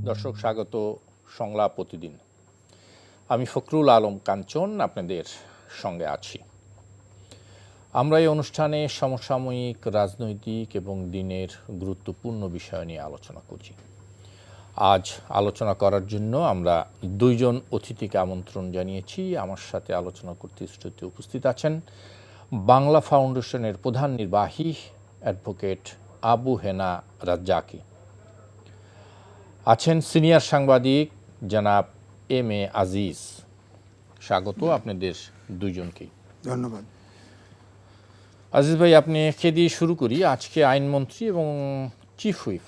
দর্শক স্বাগত সংলাপ প্রতিদিন। আমি ফখরুল আলম কাঞ্চন আপনাদের সঙ্গে আছি। আমরা এই অনুষ্ঠানে সমসাময়িক রাজনৈতিক এবং দিনের গুরুত্বপূর্ণ বিষয় নিয়ে আলোচনা করছি। আজ আলোচনা করার জন্য আমরা দুইজন অতিথিকে আমন্ত্রণ জানিয়েছি। আমার সাথে আলোচনা করতে স্টুডিওতে উপস্থিত আছেন বাংলা ফাউন্ডেশনের প্রধান নির্বাহী অ্যাডভোকেট আবু হেনা রাজ্জাকি, আছেন সিনিয়র সাংবাদিক জনাব এম এ আজিজ। স্বাগত আপনাদের দুইজনকেই। ধন্যবাদ। আজিজ ভাই, আপনি কে দিয়ে শুরু করি? আজকে আইনমন্ত্রী এবং চিফ হুইপ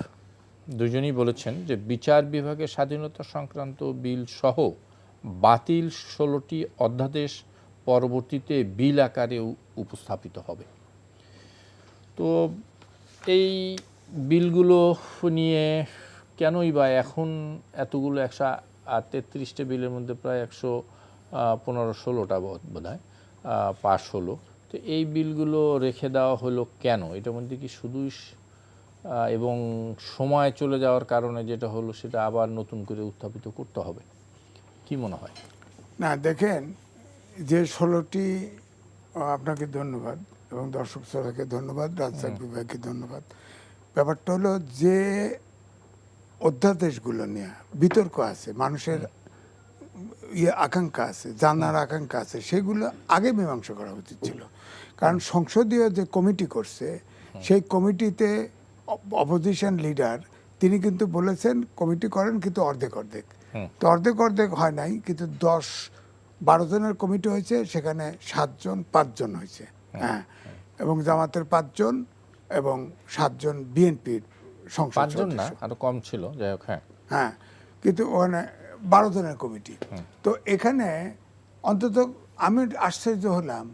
দুজনই বলেছেন যে বিচার বিভাগের স্বাধীনতা সংক্রান্ত বিল সহ বাতিল 16টি অধ্যাদেশ পরবর্তীতে বিল আকারে উপস্থাপিত হবে। তো এই বিলগুলো নিয়ে কেনই বা এখন এতগুলো 133টা বিলের মধ্যে প্রায় 115-16টা বোধহয় পাশ হলো। তো এই বিলগুলো রেখে দেওয়া হলো কেন? এটার মধ্যে কি শুধুই এবং সময় চলে যাওয়ার কারণে যেটা হলো সেটা আবার নতুন করে উত্থাপিত করতে হবে, কি মনে হয়? না, দেখেন, যে 16টি, আপনাকে ধন্যবাদ এবং দর্শক শ্রোতাকে ধন্যবাদ, রাজ্জাক বিভাগকে ধন্যবাদ। ব্যাপারটা হলো যে অধ্যাদেশগুলো নিয়ে বিতর্ক আছে, মানুষের আকাঙ্ক্ষা আছে, জানার আকাঙ্ক্ষা আছে, সেগুলো আগে মীমাংসা করা উচিত ছিল। কারণ সংসদীয় যে কমিটি করছে সেই কমিটিতে অপোজিশন লিডার তিনি কিন্তু বলেছেন কমিটি করেন, কিন্তু অর্ধেক অর্ধেক। তো অর্ধেক অর্ধেক হয় নাই, কিন্তু 10-12 জনের কমিটি হয়েছে, সেখানে 7 জন 5 জন হয়েছে, হ্যাঁ, এবং জামাতের 5 জন এবং 7 জন বিএনপির সংসদ 5 জন না, আরো কম ছিল, যাই হোক। হ্যাঁ, কিন্তু ওখানে 12 জনের কমিটি। তো এখানে অন্তত আমি আশ্চর্য হলাম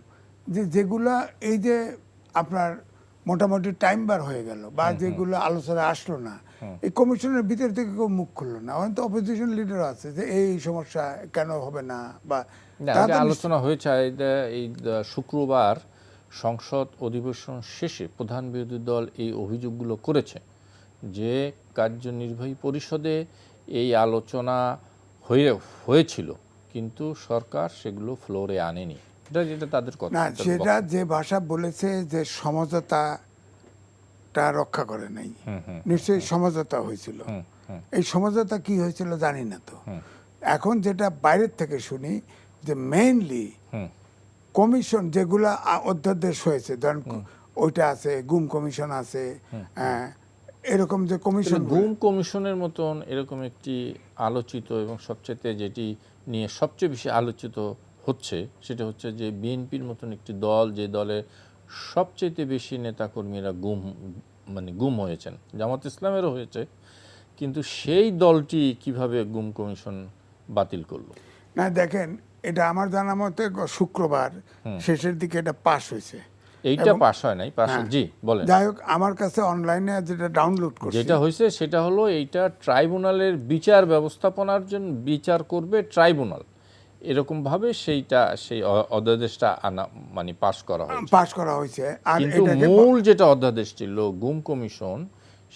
যে যেগুলা এই যে আপনার মোটামুটি টাইম বার হয়ে গেল বা যেগুলো আলোচনা আসলো না, এই কমিশনের ভিতর থেকে কেউ মুখ খুললো না। তো অপোজিশন লিডার আছে যে এই সমস্যা কেন হবে না, বা আলোচনা হয়েছে। এই শুক্রবার সংসদ অধিবেশন শেষে প্রধান বিরোধী দল এই অভিযোগগুলো করেছে যে কার্যনির্বাহী পরিষদে এই আলোচনা হয়েছিল, কিন্তু সরকার সেগুলো ফ্লোরে আনেনি। যেটা তাদের কথা না, সেটা যে ভাষা বলেছে যে সমঝোতাটা রক্ষা করে নাই, নিশ্চয়ই সমঝোতা হয়েছিল। এই সমঝোতা কি হয়েছিল জানি না। তো এখন যেটা বাইরের থেকে শুনি যে মেইনলি কমিশন যেগুলা অধ্যাদেশ হয়েছে, ধরেন ওইটা আছে, গুম কমিশন আছে, এরকম যে কমিশন, গুম কমিশনের মতন এরকম একটি আলোচিত এবং সবচেয়ে যেটি নিয়ে সবচেয়ে বেশি আলোচিত হচ্ছে সেটা হচ্ছে যে বিএনপির মতন একটি দল, যে দলের সবচেয়ে বেশি নেতাকর্মীরা গুম হয়েছেন, জামাত ইসলামেরও হয়েছে, কিন্তু সেই দলটি কিভাবে গুম কমিশন বাতিল করলো? না, দেখেন, এটা আমার জানা মতে শুক্রবার শেষের দিকে এটা পাস হয়েছে। এইটা পাস হয় নাই, পাস, জি বলেন। যাই হোক, আমার কাছে অনলাইনে যেটা ডাউনলোড করছি, যেটা হয়েছে সেটা হলো এইটা ট্রাইব্যুনালের বিচার ব্যবস্থাপনার জন্য বিচার করবে ট্রাইব্যুনাল, এরকম ভাবে সেই অধ্যাদেশটা পাস করা হয়েছে। আর কিন্তু মূল যেটা অধ্যাদেশ ছিল গুম কমিশন,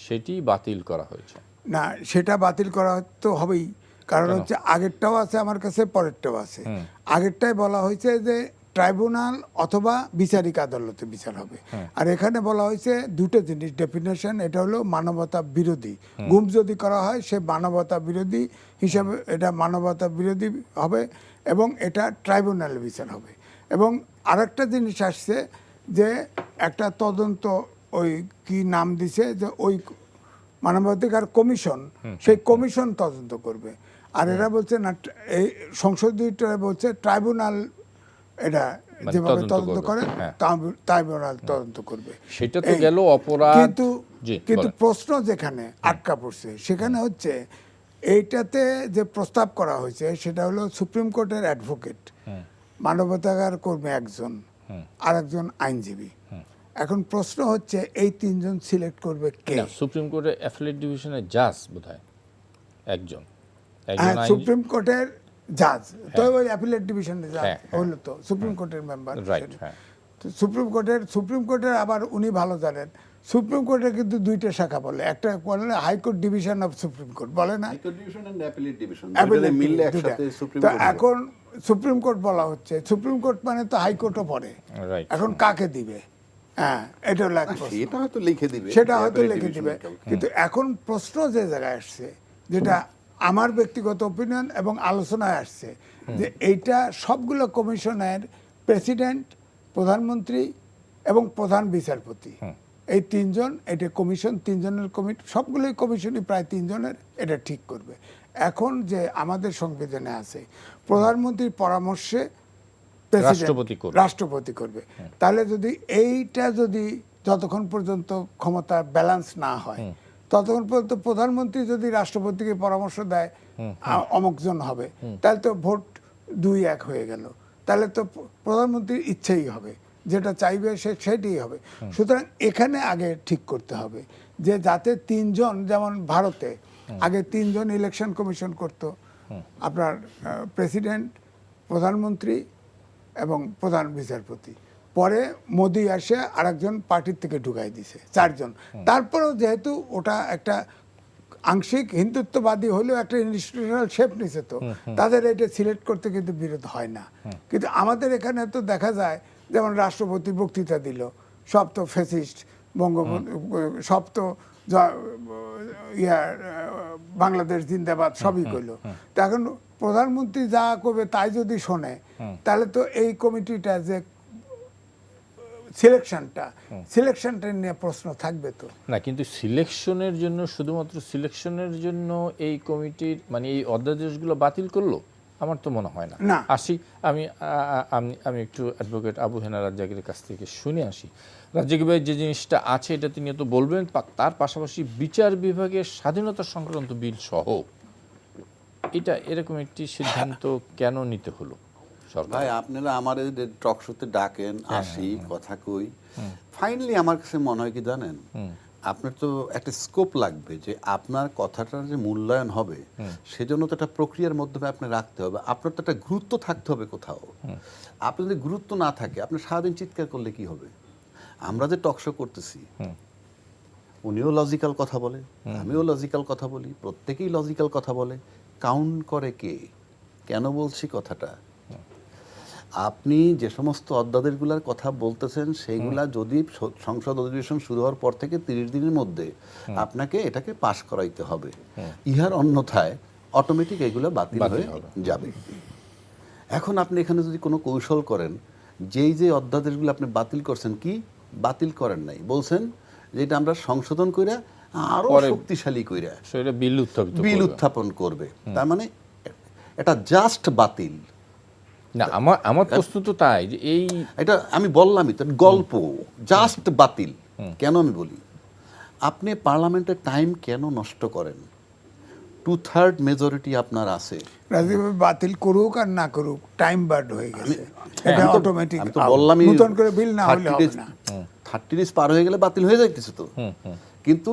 সেটি বাতিল করা হয়েছে। না, সেটা বাতিল করা তো হবেই, কারণ হচ্ছে আগেরটাও আছে আমার কাছে, পরেরটাও আছে। আগেরটাই বলা হয়েছে যে ট্রাইব্যুনাল অথবা বিচারিক আদালতে বিচার হবে। আর এখানে বলা হয়েছে দুটো জিনিস ডেফিনেশন, এটা হলো মানবতা বিরোধী। গুম যদি করা হয় সে মানবতা বিরোধী হিসাবে, এটা মানবতা বিরোধী হবে এবং এটা ট্রাইব্যুনালে বিচার হবে। এবং আরেকটা জিনিস আসছে যে একটা তদন্ত, ওই কি নাম দিছে, যে ওই মানবাধিকার কমিশন, সেই কমিশন তদন্ত করবে। আর এরা বলছে না, এই সংসদীয়টা বলছে ট্রাইব্যুনাল এটা যেভাবে তদন্ত করে ট্রাইব্যুনাল তদন্ত করবে। সেটা তো গেল অপরাধ। কিন্তু প্রশ্ন যেখানে আটকা পড়ছে সেখানে হচ্ছে এইটাতে যে প্রস্তাব করা হয়েছে সেটা হলো সুপ্রিম কোর্টের অ্যাডভোকেট, মানবাধিকার কর্মী একজন, আর একজন আইনজীবী। এখন প্রশ্ন হচ্ছে এই 3 জন সিলেক্ট করবে কে? সুপ্রিম কোর্টের অ্যাপিলেট ডিভিশনের জাজ বোধহয় একজন, সুপ্রিম কোর্টের জাজ, তো ওই অ্যাপিলেট ডিভিশনের জাজ হলো তো সুপ্রিম কোর্টের মেম্বার। তো সুপ্রিম কোর্টের আবার উনি ভালো জানেন, সুপ্রিম কোর্টে কিন্তু দুইটা শাখা বলে, একটা বলে high court division of supreme court, বলে না high court division and appellate division Appellate মিললে division, একসাথে দুইটা। সুপ্রিম তো কোর্ট এখন সুপ্রিম কোর্ট বলা হচ্ছে, সুপ্রিম কোর্ট মানে তো হাইকোর্টও পড়ে, রাইট। এখন কাকে দিবে? হ্যাঁ, এটা হলো এক প্রশ্ন। সেটা হয়তো লিখে দিবে, সেটা হয়তো appellate লিখে division দিবে, এর কাউকে। কিন্তু এখন প্রশ্ন যে জায়গায় আসছে, যেটা আমার ব্যক্তিগত ওপিনিয়ন এবং আলোচনায় আসছে, যে এইটা সবগুলো কমিশনের প্রেসিডেন্ট, প্রধানমন্ত্রী এবং প্রধান বিচারপতি, এই তিনজন, এটা কমিশন, তিনজনের কমিটি, সবগুলোই কমিশনই প্রায় তিনজনের, এটা ঠিক করবে। এখন যে আমাদের সংবিধানে আছে, প্রধানমন্ত্রীর পরামর্শে প্রেসিডেন্ট, রাষ্ট্রপতি করবে। রাষ্ট্রপতি করবে। তাহলে যদি এইটা যদি যতক্ষণ পর্যন্ত ক্ষমতা ব্যালেন্স না হয়, ততক্ষণ পর্যন্ত প্রধানমন্ত্রী যদি রাষ্ট্রপতিকে পরামর্শ দেয় অমুকজন হবে, তাহলে তো ভোট 2-1 হয়ে গেল, তাহলে তো প্রধানমন্ত্রীর ইচ্ছেই হবে, যেটা চাইবে সেটাই হবে। সুতরাং এখানে আগে ঠিক করতে হবে যে যাতে তিনজন, যেমন ভারতে আগে তিনজন ইলেকশন কমিশন করতো, আপনার প্রেসিডেন্ট, প্রধানমন্ত্রী এবং প্রধান বিচারপতি, পরে মোদি আসে আরেকজন পার্টির থেকে ঢুকাই দিছে, 4 জন। তারপরেও যেহেতু ওটা একটা আংশিক হিন্দুত্ববাদী হলেও একটা ইনস্টিটিউশনাল শেপ নিছে, তো তাদের এটা সিলেক্ট করতে কিন্তু বিরোধ হয় না। কিন্তু আমাদের এখানে তো দেখা যায়, যেমন রাষ্ট্রপতি বক্তৃতা দিল, সব তো ফ্যাসিস্ট, বঙ্গবন্ধু সব তো বাংলাদেশ জিন্দাবাদ সবই কইলো। তো এখন প্রধানমন্ত্রী যা করবে তাই যদি শোনে, তাহলে তো এই কমিটিটা যে সিলেকশনটা নিয়ে প্রশ্ন থাকবে তো না, কিন্তু সিলেকশনের জন্য, শুধুমাত্র সিলেকশনের জন্য এই কমিটির মানে এই অধ্যাদেশগুলো বাতিল করলো, আমার তো মনে হয় না। না। আসি আমি একটু অ্যাডভোকেট আবু হেনা রাজ্জাকের কাছ থেকে শুনে আসি। রাজ্জাক ভাই, যে জিনিসটা আছে এটা তিনি তো বলবেন, তার পাশাপাশি বিচার বিভাগের স্বাধীনতা সংক্রান্ত বিল সহ এটা এরকম একটি সিদ্ধান্ত কেন নিতে হলো সরকার? ভাই, আপনারা আমার টক শোতে ডাকেন, আসি, কথা কই, ফাইনালি আমার কাছে মনে হয় কি জানেন, আপনার তো একটা স্কোপ লাগবে, যে আপনার কথাটার যে মূল্যায়ন হবে সেজন্য তো একটা প্রক্রিয়ার মাধ্যমে আপনি রাখতে হবে, আপনার তো একটা গুরুত্ব থাকতে হবে কোথাও। আপনার যদি গুরুত্ব না থাকে, আপনি সারাদিন চিৎকার করলে কি হবে? আমরা যে টক শো করতেছি, উনিও লজিক্যাল কথা বলে, আমিও লজিক্যাল কথা বলি, প্রত্যেকেই লজিক্যাল কথা বলে, কাউন্ট করে কে? কেন বলছি কথাটা? আপনি যে সমস্ত অধ্যাদেশগুলোর কথা বলতেছেন, সেইগুলা যদি সংসদ অধিবেশন শুরু হওয়ার পর থেকে 30 দিনের মধ্যে আপনাকে এটাকে পাশ করাইতে হবে, ইহার অন্যথায় অটোমেটিক এগুলো বাতিল হয়ে যাবে। এখন আপনি এখানে যদি কোনো কৌশল করেন, যেই যে অধ্যাদেশগুলো আপনি বাতিল করছেন, কি বাতিল করেন নাই, বলছেন যে এটা আমরা সংশোধন কইরা আরো শক্তিশালী কইরা সেটা বিল উত্থাপন করবে, তার মানে এটা জাস্ট বাতিল না। আমার প্রশ্ন তো তাই যে এই, এটা আমি বললামই তো, গল্প জাস্ট বাতিল। কেন আমি বলি, আপনি পার্লামেন্টের টাইম কেন নষ্ট করেন? 2/3 মেজরিটি আপনার আছে, রাজীব বাতিল করুক আর না করুক, টাইম বার্ড হয়ে গেছে, এটা অটোমেটিক। আমি তো বললামই, নতুন করে বিল না হলে হবে না। 30 ডেজ পার হয়ে গেলে বাতিল হয়ে যাইতেছে তো। কিন্তু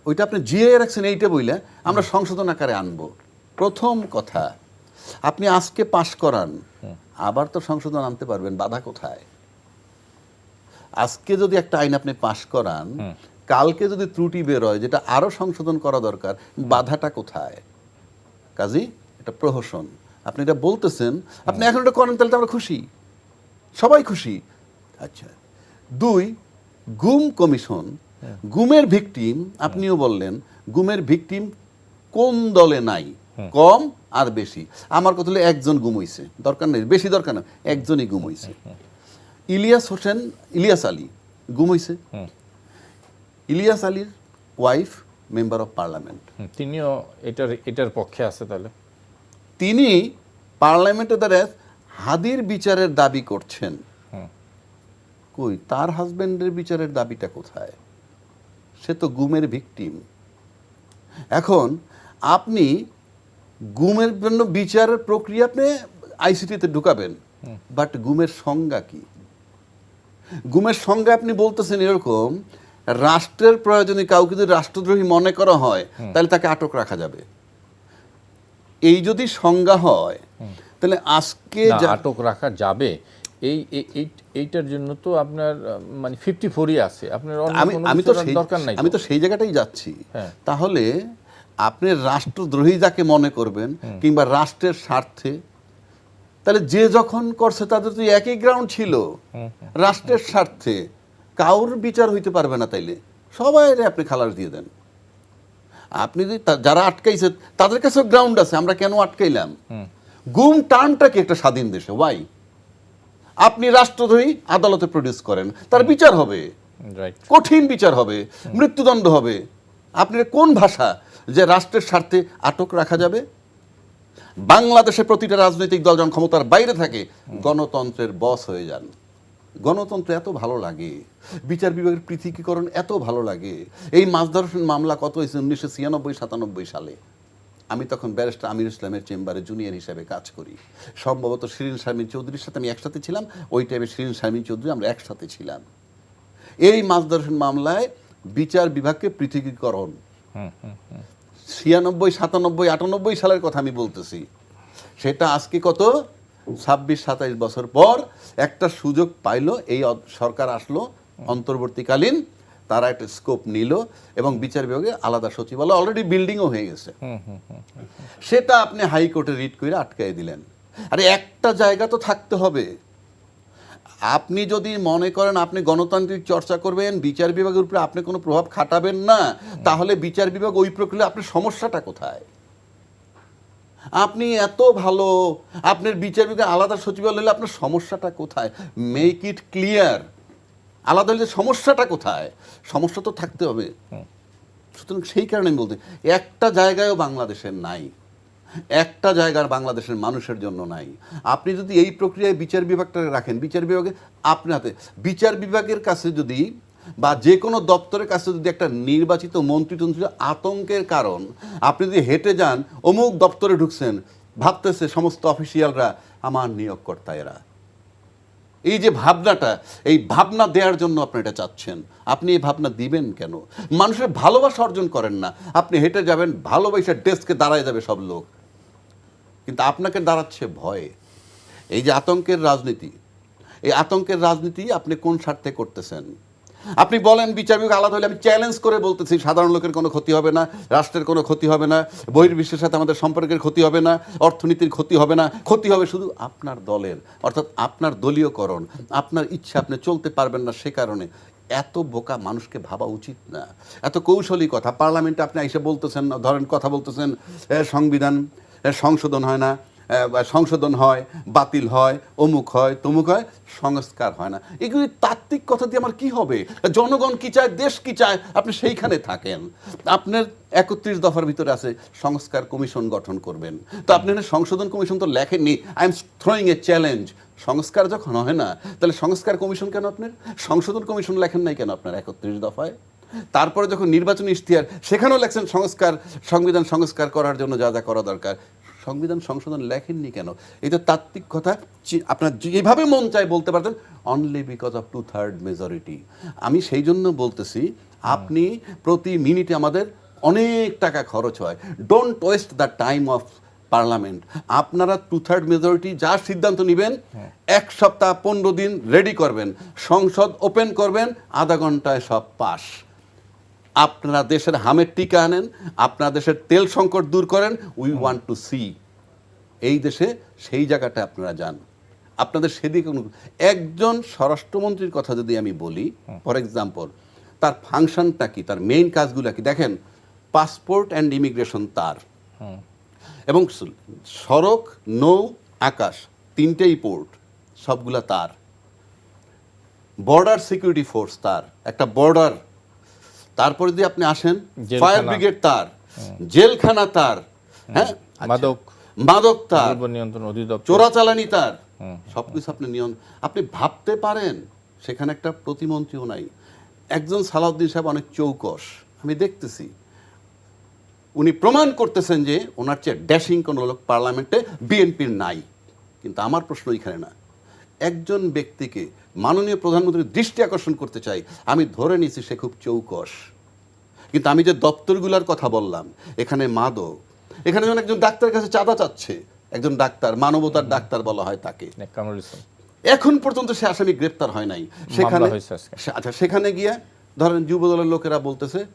ওইটা আপনি জিয়ে রাখছেন, এইটা বইলে আমরা সংশোধন আকারে আনবো। প্রথম কথা, আপনি আজকে পাশ করান, আবার তো সংশোধন আনতে পারবেন, বাধা কোথায়? আজকে যদি একটা আইন আপনি পাশ করান, কালকে যদি ত্রুটি বের হয় যেটা আরো সংশোধন করা দরকার, বাধাটা কোথায়? কাজী এটা প্রহসন। আপনি এটা বলতেছেন, আপনি এখন এটা করেন, তাহলে তো আমরা খুশি, সবাই খুশি। আচ্ছা, 2, গুম কমিশন, গুমের ভিকটিম, আপনিও বললেন গুমের ভিকটিম কোন দলে নাই, কম আর বেশি। আমার কথা হলো একজন গুম হইছে, দরকার নেই বেশি, দরকার না, একজনই গুম হইছে। ইলিয়াস আলী গুম হইছে। ইলিয়াস আলীর ওয়াইফ মেম্বার অফ পার্লামেন্ট, তিনিও এটার পক্ষে আছে। তাহলে তিনি পার্লামেন্টে দাঁড়িয়ে হাদির বিচারের দাবি করছেন। কই তার হাজবেন্ডের বিচারের দাবিটা কোথায়? সে তো গুমের ভিকটিম। এখন আপনি গুমের জন্য বিচারের প্রক্রিয়া আপনি আইসিটিতে ঢুকাবেন, বাট গুমের সংজ্ঞা কি? গুমের সংজ্ঞা আপনি বলতেছেন এরকম, রাষ্ট্রের প্রয়োজনে কাউকে যদি রাষ্ট্রদ্রোহী মনে করা হয়, তাহলে তাকে আটক রাখা যাবে। এই যদি সংজ্ঞা হয়, তাহলে আজকে আটক রাখা যাবে, এইটার জন্য তো আপনার মানে 54ই আছে, আপনার অন্য কোনো আমি তো কিছুর দরকার নাই। আমি তো সেই জায়গাটাই যাচ্ছি। হ্যাঁ। তাহলে আপনি রাষ্ট্রদ্রোহী যাকে মনে করবেন কিংবা রাষ্ট্রের স্বার্থে, তাহলে যে যখন করছে তাদের তো একই গ্রাউন্ড ছিল, রাষ্ট্রের স্বার্থে কাউর বিচার হইতে পারবে না। তাইলে সবাই আপনি খালাস দিয়ে দেন। আপনি যদি যারা আটকাইছে তাদের কাছেও গ্রাউন্ড আছে, আমরা কেন আটকাইলাম? গুম টার্মটা কি একটা স্বাধীন দেশে? ওয়াই? আপনি রাষ্ট্রদ্রোহী আদালতে প্রডিউস করেন, তার বিচার হবে, রাইট। কঠিন বিচার হবে, মৃত্যুদণ্ড হবে। আপনি কোন ভাষা যে রাষ্ট্রের স্বার্থে আটক রাখা যাবে? বাংলাদেশে প্রতিটা রাজনৈতিক দল যখন ক্ষমতার বাইরে থাকে গণতন্ত্রের বস হয়ে যান। গণতন্ত্র এত ভালো লাগে, বিচার বিভাগের পৃথকীকরণ এত ভালো লাগে। এই মাছধর মামলা কত হয়েছে 1996-97 সালে। আমি তখন ব্যারিস্টার আমির ইসলামের চেম্বারে জুনিয়র হিসেবে কাজ করি। সম্ভবত শিরিন শারমিন চৌধুরীর সাথে আমি একসাথে ছিলাম, ওই টাইমে শিরিন শারমিন চৌধুরী আমরা একসাথে ছিলাম। এই মাছধর মামলায় বিচার বিভাগকে পৃথকীকরণ 96, 97, 98 সালের কথা আমি বলতেছি। সেটা আজকে কত 26-27 বছর পর একটা সুযোগ পাইল, এই সরকার আসলো অন্তর্বর্তীকালীন, তারা একটা স্কোপ নিল এবং বিচার বিভাগে আলাদা সচিবালয় অলরেডি বিল্ডিংও হয়ে গেছে। সেটা আপনি হাইকোর্টে রিট করে আটকাই দিলেন। আরে একটা জায়গা তো থাকতে হবে। আপনি যদি মনে করেন আপনি গণতান্ত্রিক চর্চা করবেন, বিচার বিভাগের উপরে আপনি কোনো প্রভাব খাটাবেন না, তাহলে বিচার বিভাগ ওই প্রক্রিয়া, আপনার সমস্যাটা কোথায়? আপনি এত ভালো, আপনার বিচার বিভাগে আলাদা সচিবালয় হলে আপনার সমস্যাটা কোথায়? Make it clear. আলাদা হলে সমস্যাটা কোথায়? সমস্যা তো থাকতে হবে। সুতরাং সেই কারণে আমি বলতে, একটা জায়গায়ও বাংলাদেশের নাই, একটা জায়গার বাংলাদেশের মানুষের জন্য নাই। আপনি যদি এই প্রক্রিয়ায় বিচার বিভাগটা রাখেন, বিচার বিভাগে আপনার হাতে, বিচার বিভাগের কাছে যদি বা যে কোনো দপ্তরের কাছে যদি একটা নির্বাচিত মন্ত্রী আতঙ্কের কারণ, আপনি যদি হেঁটে যান অমুক দপ্তরে ঢুকছেন, ভাবতেছে সমস্ত অফিসিয়ালরা আমার নিয়োগকর্তা এরা। এই যে ভাবনাটা, এই ভাবনা দেওয়ার জন্য আপনি এটা চাচ্ছেন। আপনি এই ভাবনা দিবেন কেন? মানুষের ভালোবাসা অর্জন করেন না। আপনি হেঁটে যাবেন, ভালোবাসা ডেস্কে দাঁড়ায় যাবে সব লোক, কিন্তু আপনাকে দাঁড়াচ্ছে ভয়ে। এই যে আতঙ্কের রাজনীতি, এই আতঙ্কের রাজনীতি আপনি কোন স্বার্থে করতেছেন? আপনি বলেন বিচার বিভাগ আলাদা হলে, আমি চ্যালেঞ্জ করে বলতেছি সাধারণ লোকের কোনো ক্ষতি হবে না, রাষ্ট্রের কোনো ক্ষতি হবে না, বহির্বিশ্বের সাথে আমাদের সম্পর্কের ক্ষতি হবে না, অর্থনীতির ক্ষতি হবে না, ক্ষতি হবে শুধু আপনার দলের, অর্থাৎ আপনার দলীয়করণ, আপনার ইচ্ছা, আপনি চলতে পারবেন না। সে কারণে এত বোকা মানুষকে ভাবা উচিত না। এত কৌশলী কথা পার্লামেন্টে আপনি এসে বলতেছেন, ধরেন কথা বলতেছেন সংবিধান সংশোধন হয় না, সংশোধন হয়, বাতিল হয়, অমুক হয়, তমুক হয়, সংস্কার হয় না। এগুলি তাত্ত্বিক কথা দিয়ে আমার কি হবে? জনগণ কি চায়, দেশ কি চায়, আপনি সেইখানে থাকেন। আপনার 31 দফার ভিতরে আছে সংস্কার কমিশন গঠন করবেন, তো আপনি সংশোধন কমিশন তো লেখেননি। I am throwing a challenge. সংস্কার যখন হয় না, তাহলে সংস্কার কমিশন কেন আপনার? সংশোধন কমিশন লেখেন নাই কেন আপনার 31 দফায়? তারপরে যখন নির্বাচনী ইশতেহার, সেখানেও লেখছেন সংস্কার, সংবিধান সংস্কার করার জন্য যা যা করা দরকার। সংবিধান সংশোধন লেখেননি কেন? এই তো তাত্ত্বিক কথা। আপনার যেভাবে মন চায় বলতে পারতেন, অনলি বিকজ অফ 2/3 মেজরিটি। আমি সেই জন্য বলতেছি, আপনি প্রতি মিনিটে আমাদের অনেক টাকা খরচ হয়। Don't waste the time of parliament. আপনারা 2/3 মেজরিটি যা সিদ্ধান্ত নেবেন, 1 সপ্তাহ 15 দিন রেডি করবেন, সংসদ ওপেন করবেন, আধা ঘন্টায় সব পাস। আপনারা দেশের হামের টিকা আনেন, আপনারা দেশের তেল সংকট দূর করেন। উই ওয়ান্ট টু সি এই দেশে সেই জায়গাটা আপনারা যান। আপনাদের সেদিকে একজন স্বরাষ্ট্রমন্ত্রীর কথা যদি আমি বলি, ফর এক্সাম্পল, তার ফাংশনটা কি, তার মেইন কাজগুলো কি? দেখেন, পাসপোর্ট অ্যান্ড ইমিগ্রেশন তার, এবং সড়ক, নৌ, আকাশ, 3টেই পোর্ট, সবগুলা তার। বর্ডার সিকিউরিটি ফোর্স তার, একটা বর্ডার। তারপরে যদি আপনি আসেন, ফায়ার ব্রিগেড তার, জেলখানা তার, হ্যাঁ, মাদক তার, নিয়ন্ত্রণ অধিদপ্তর, চোরাচালানি তার, সবকিছু আপনি আপনি ভাবতে পারেন সেখানে একটা প্রতিমন্ত্রীও নাই। একজন সালাউদ্দিন সাহেব অনেক চৌকস, আমি দেখতেছি, উনি প্রমাণ করতেছেন যে ওনার চেয়ে ড্যাশিং কোনো লোক পার্লামেন্টে বিএনপির নাই। কিন্তু আমার প্রশ্ন এখানে না। একজন ব্যক্তিকে মাননীয় প্রধানমন্ত্রীর দৃষ্টি আকর্ষণ করতে চাই, আমি ধরে নিয়েছি সে খুব চৌকস। কিন্তু আমি যে দপ্তরগুলোর কথা বললাম, এখানে মাদক, এখানে যখন একজন ডাক্তারের কাছে চাঁদা চাচ্ছে, একজন ডাক্তার, মানবতার ডাক্তার বলা হয় তাকে, এখন পর্যন্ত সে আসামি গ্রেপ্তার হয় নাই। সেখানে হয়েছে আজকে। আচ্ছা, সেখানে গিয়ে ধরেন যুবদলের লোকেরা বলতেছে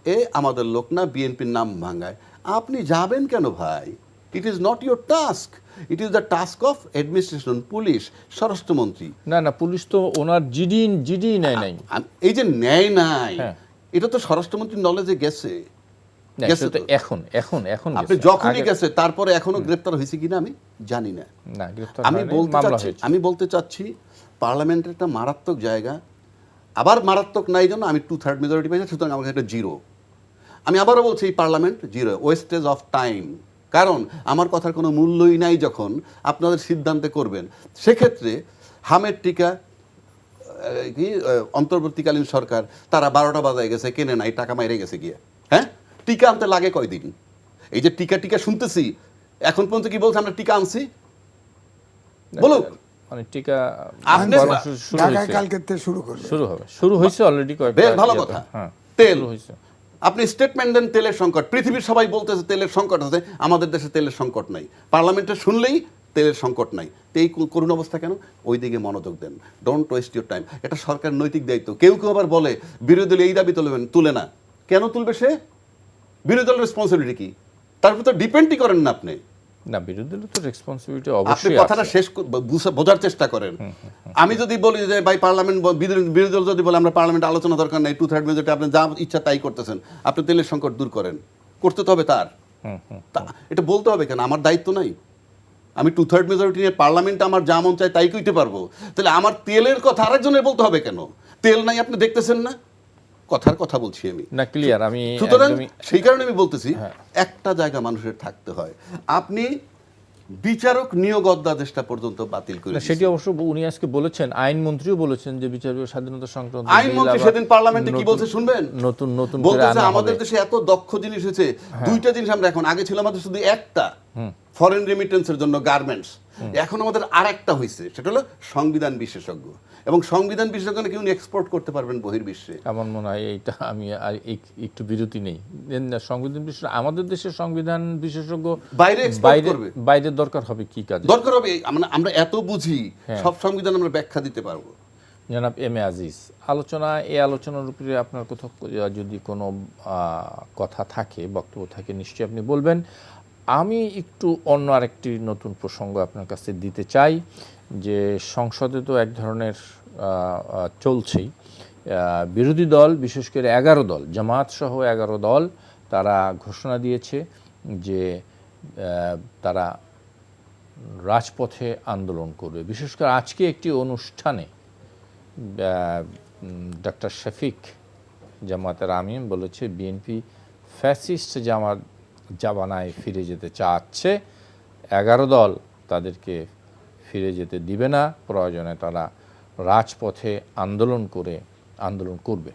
এ আমাদের লোক না, বিএনপির নাম ভাঙায়। আপনি যাবেন কেন ভাই? ইট is not your task, it is the task of administration, police, স্বরাষ্ট্রমন্ত্রী। না পুলিশ তো ওনার জিডি নেয় নাই। এই যে ন্যায় নাই, হ্যাঁ। এটা তো স্বরাষ্ট্রমন্ত্রীর নলেজে গেছে। না, গেছে সেটা তো। এখন আপনি গেছে। যখনই আগে- গেছে তারপরে এখনো গ্রেপ্তার হয়েছে কিনা আমি জানি না। না, গ্রেফতার আমি হয়নি, বলতে মামলা চাচ্ছি, হয়েছে। আমি বলতে চাচ্ছি পার্লামেন্টের একটা মারাত্মক জায়গা, আবার মারাত্মক নাই জন্য আমি 2/3 মেজরিটি পেয়েছি, সুতরাং আমাকে একটা জিরো। আমি আবারও বলছি এই parliament zero, wastage of time. কারণ আমার কথার কোনো মূল্যই নাই যখন আপনাদের সিদ্ধান্তে করবেন। সেক্ষেত্রে হামের টিকা কি অন্তর্বর্তীকালীন সরকার তারা 12টা বাজায় গেছে, কেনে নাই, টাকা মাইরে গেছে গিয়ে। হ্যাঁ, টিকা আনতে লাগে কয়দিন? এই যে টিকা শুনতেছি, এখন পর্যন্ত কি বলছে আমরা টিকা আনছি? বলুক। মানে টিকা আপনি- কর্মসূচি শুরু ঢাকায় হয়েছে। কালকে থেকে শুরু করলো। শুরু হয়েছে অলরেডি কয়েকটা। বেশ ভালো ইয়েতে। কথা। হ্যাঁ, তেল, শুরু হয়েছে। আপনি স্টেটমেন্ট দেন তেলের সংকট, পৃথিবীর সবাই বলতেছে তেলের সংকট আছে, আমাদের দেশে তেলের সংকট নাই। পার্লামেন্টে শুনলেই তেলের সংকট নাই। তো এই করুণ অবস্থা কেন? ওই দিকে মনোযোগ দেন, ডোন্ট ওয়েস্ট ইউর টাইম। এটা সরকারের নৈতিক দায়িত্ব। কেউ আবার বলে বিরোধী দল এই দাবি তুলে না। কেন তুলবে সে? বিরোধী দলের রেসপন্সিবিলিটি কি? তার উপর তো ডিপেন্ডই করেন না আপনি। না, বিরোধী দলের তো রেসপন্সিবিলিটি আপনি অবশ্যই কথাটা আছে। শেষ বোঝার চেষ্টা করেন। আমি যদি বলি যে ভাই পার্লামেন্ট, বিরোধী দল যদি বলে আমরা পার্লামেন্টে আলোচনা দরকার নেই, 2/3 মেজরিটি, আপনি যা ইচ্ছা তাই করতেছেন, আপনি তেলের সংকট দূর করেন, করতে তো হবে তার। এটা বলতে হবে কেন? আমার দায়িত্ব নাই? আমি 2/3 মেজরিটি নিয়ে পার্লামেন্টে আমার যা মন চায় তাই কইতে পারবো? তাহলে আমার তেলের কথা আরেকজনের বলতে হবে কেন? তেল নাই, আপনি দেখতেছেন না? কথার কথা বলছি আমি। না, ক্লিয়ার। আমি সুতরাং একদমই- সেই কারণে আমি বলতেছি হ্যাঁ। একটা জায়গা মানুষের থাকতে হয়। আপনি বিচারক নিয়োগ অধ্যাদেশটা পর্যন্ত বাতিল করে না, দিয়েছেন। সেটি অবশ্য উনি আজকে বলেছেন, আইনমন্ত্রীও বলেছেন যে বিচার বিভাগের স্বাধীনতা সংক্রান্ত আইনমন্ত্রী বিল সেদিন আবার পার্লামেন্টে কি নতুন- বলছে শুনবেন? নতুন করে বলতেছে আনা আমাদের হবে। দেশে এত দক্ষ জিনিস হয়েছে, দুইটা জিনিস আমরা এখন, আগে ছিল আমাদের শুধু একটা ফরেন রেমিটেন্সের জন্য গার্মেন্টস, এখন আমাদের আরেকটা হয়েছে, সেটা হলো সংবিধান বিশেষজ্ঞ। এবং সংবিধান বিশেষজ্ঞ কেউ এক্সপোর্ট করতে পারবেন বহির্বিশ্বে। আমার মনে হয় এইটা আমি একটু বিরতি নেই। সংবিধান বিশেষজ্ঞ, আমাদের দেশের সংবিধান বিশেষজ্ঞ বাইরে export করবে। বাইরের দরকার হবে কি কাজে? দরকার হবে, আমরা এত বুঝি, হ্যাঁ। সব সংবিধান আমরা ব্যাখ্যা দিতে পারবো। জনাব এম এ আজিজ, এই আলোচনার উপরে আপনার কোথাও যদি কোনো কথা থাকে, বক্তব্য থাকে, নিশ্চয়ই আপনি বলবেন। আমি একটু অন্য আরেকটি নতুন প্রসঙ্গ আপনার কাছে দিতে চাই, যে সংসদে তো এক ধরনের চলছেই, বিরোধী দল বিশেষ করে 11 দল, জামাত সহ 11 দল, তারা ঘোষণা দিয়েছে যে তারা রাজপথে আন্দোলন করবে। বিশেষ করে আজকে একটি অনুষ্ঠানে ডক্টর শফিক জামাতের আমিন বলেছে বিএনপি ফ্যাসিস্ট জামানায় ফিরে যেতে চাচ্ছে, 11 দল তাদেরকে ফিরে যেতে দিবে না, প্রয়োজনে তারা রাজপথে আন্দোলন করবে।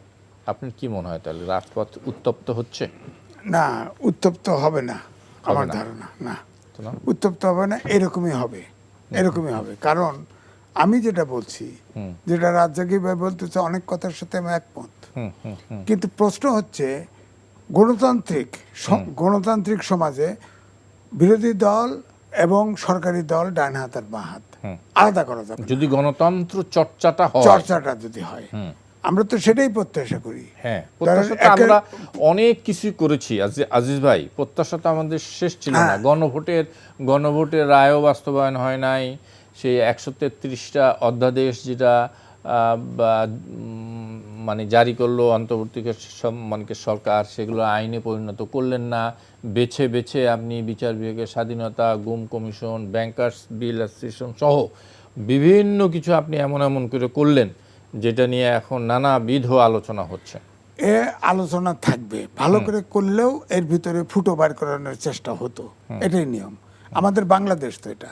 আপনার কি মনে হয়, তাহলে রাজপথ উত্তপ্ত হচ্ছে? না, উত্তপ্ত হবে না আমার না? ধারণা। না, তো না? উত্তপ্ত হবে না, এরকমই হবে। কারণ আমি যেটা বলছি, যেটা রাজ্জাকি ভাই বলতেছে, অনেক কথার সাথে আমি একমত। কিন্তু প্রশ্ন হচ্ছে গণতান্ত্রিক সমাজে বিরোধী দল এবং সরকারি দল ডান হাত আর বাঁ হাত আলাদা করা যাবে। যদি গণতন্ত্র চর্চাটা হয়, চর্চাটা যদি হয়, আমরা তো সেটাই প্রত্যাশা করি। হ্যাঁ, প্রত্যাশা তো আমরা অনেক কিছু করেছি আজিজ ভাই, প্রত্যাশা তো আমাদের শেষ ছিল না। গণভোটের রায়ও বাস্তবায়ন হয় নাই, সেই 133টা অধ্যাদেশ যেটা মানে জারি করলো অন্তর্বর্তীকালীন সরকার, সেগুলো আইনে পরিণত করলেন না। বেছে আপনি বিচার বিভাগের স্বাধীনতা, গুম কমিশন, ব্যাংকার্স বিল অ্যাসোসিয়েশন সহ বিভিন্ন কিছু আপনি এমন করে করলেন, যেটা নিয়ে এখন নানাবিধ আলোচনা হচ্ছে। এ আলোচনা থাকবে, ভালো করে করলেও এর ভিতরে ফুটো বার করানোর চেষ্টা হতো, এটাই নিয়ম। আমাদের বাংলাদেশ তো এটা।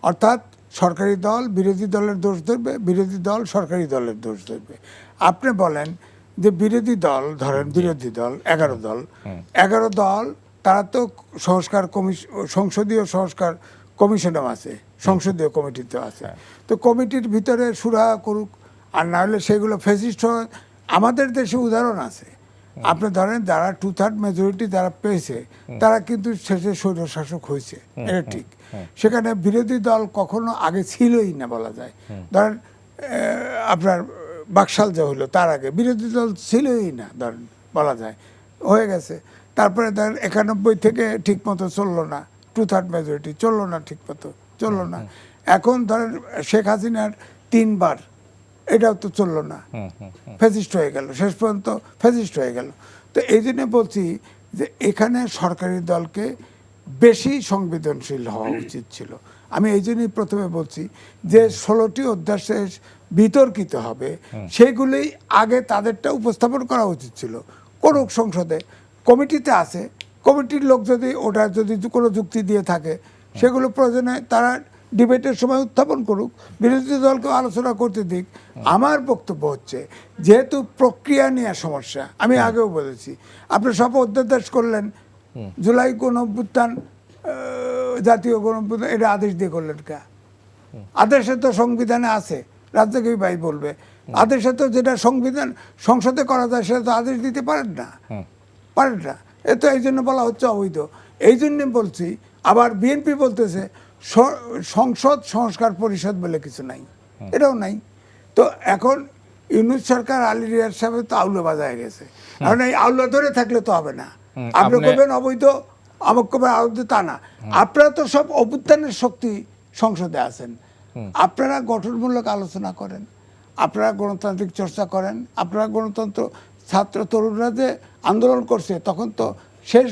অর্থাৎ সরকারি দল বিরোধী দলের দোষ ধরবে, বিরোধী দল সরকারি দলের দোষ ধরবে। আপনি বলেন যে বিরোধী দল, ধরেন বিরোধী দল 11 দল, তারা তো সংসদীয় সংস্কার কমিশনেও আছে, সংসদীয় কমিটিতেও আছে। তো কমিটির ভিতরে সুরাহা করুক, আর না হলে সেগুলো ফ্যাসিস্ট হয়। আমাদের দেশে উদাহরণ আছে, আপনি ধরেন যারা 2/3 মেজরিটি যারা পেয়েছে তারা কিন্তু শেষে স্বৈরশাসক হয়েছে, এটা ঠিক। সেখানে বিরোধী দল কখনো আগে ছিলই না বলা যায়। ধরেন আপনার বাকশাল যা হলো তার আগে বিরোধী দল ছিলই না ধরেন বলা যায়, হয়ে গেছে। তারপরে ধরেন 91 থেকে ঠিক মতো চললো না, 2/3 মেজরিটি চললো না, ঠিক মতো চললো না। এখন ধরেন শেখ হাসিনার 3 বার, এটাও তো চললো না, ফ্যাসিস্ট হয়ে গেল, শেষ পর্যন্ত ফ্যাসিস্ট হয়ে গেল। তো এই জন্য বলছি যে এখানে সরকারি দলকে বেশি সংবেদনশীল হওয়া উচিত ছিল। আমি এই জন্যই প্রথমে বলছি যে 16টি অধ্যাদেশ বিতর্কিত হবে, সেগুলি আগে তাদেরটা উপস্থাপন করা উচিত ছিল। করুক সংসদে, কমিটিতে আছে, কমিটির লোক যদি ওটা যদি কোনো যুক্তি দিয়ে থাকে সেগুলো প্রয়োজনে তারা ডিবেটের সময় উত্থাপন করুক, বিরোধী দলকে আলোচনা করতে দিক। আমার বক্তব্য হচ্ছে যেহেতু প্রক্রিয়া নিয়ে সমস্যা, আমি আগেও বলেছি, আপনি সব অধ্যাদেশ করলেন, জুলাই গণঅভ্যুত্থান, জাতীয় গণঅভ্যুত্থান, এটা আদেশ দিয়ে করলেন কা? আদেশে তো সংবিধানে আছে, রাজ্যকেই ভাই বলবে, আদেশে তো যেটা সংবিধান সংসদে করা যায় সেটা তো আদেশ দিতে পারেন না, পারেন না। এ তো এই জন্য বলা হচ্ছে অবৈধ। এই জন্য বলছি, আবার বিএনপি বলতেছে সংসদ সংস্কার পরিষদ বলে কিছু নাই, এটাও নাই। তো এখন ইউনূস সরকার আলী রিয়াজ সাহেব তো আউলা বাজায় গেছে, কারণ এই আউলা ধরে থাকলে তো হবে না। আপনি করবেন অবৈধ, আমাকে করবেন অবৈধ, তা না। আপনারা তো সব অভ্যুত্থানের শক্তি সংসদে আছেন, আপনারা গঠনমূলক আলোচনা করেন, আপনারা গণতান্ত্রিক চর্চা করেন, আপনারা গণতন্ত্র, ছাত্র তরুণরা যে আন্দোলন করছে তখন তো শেষ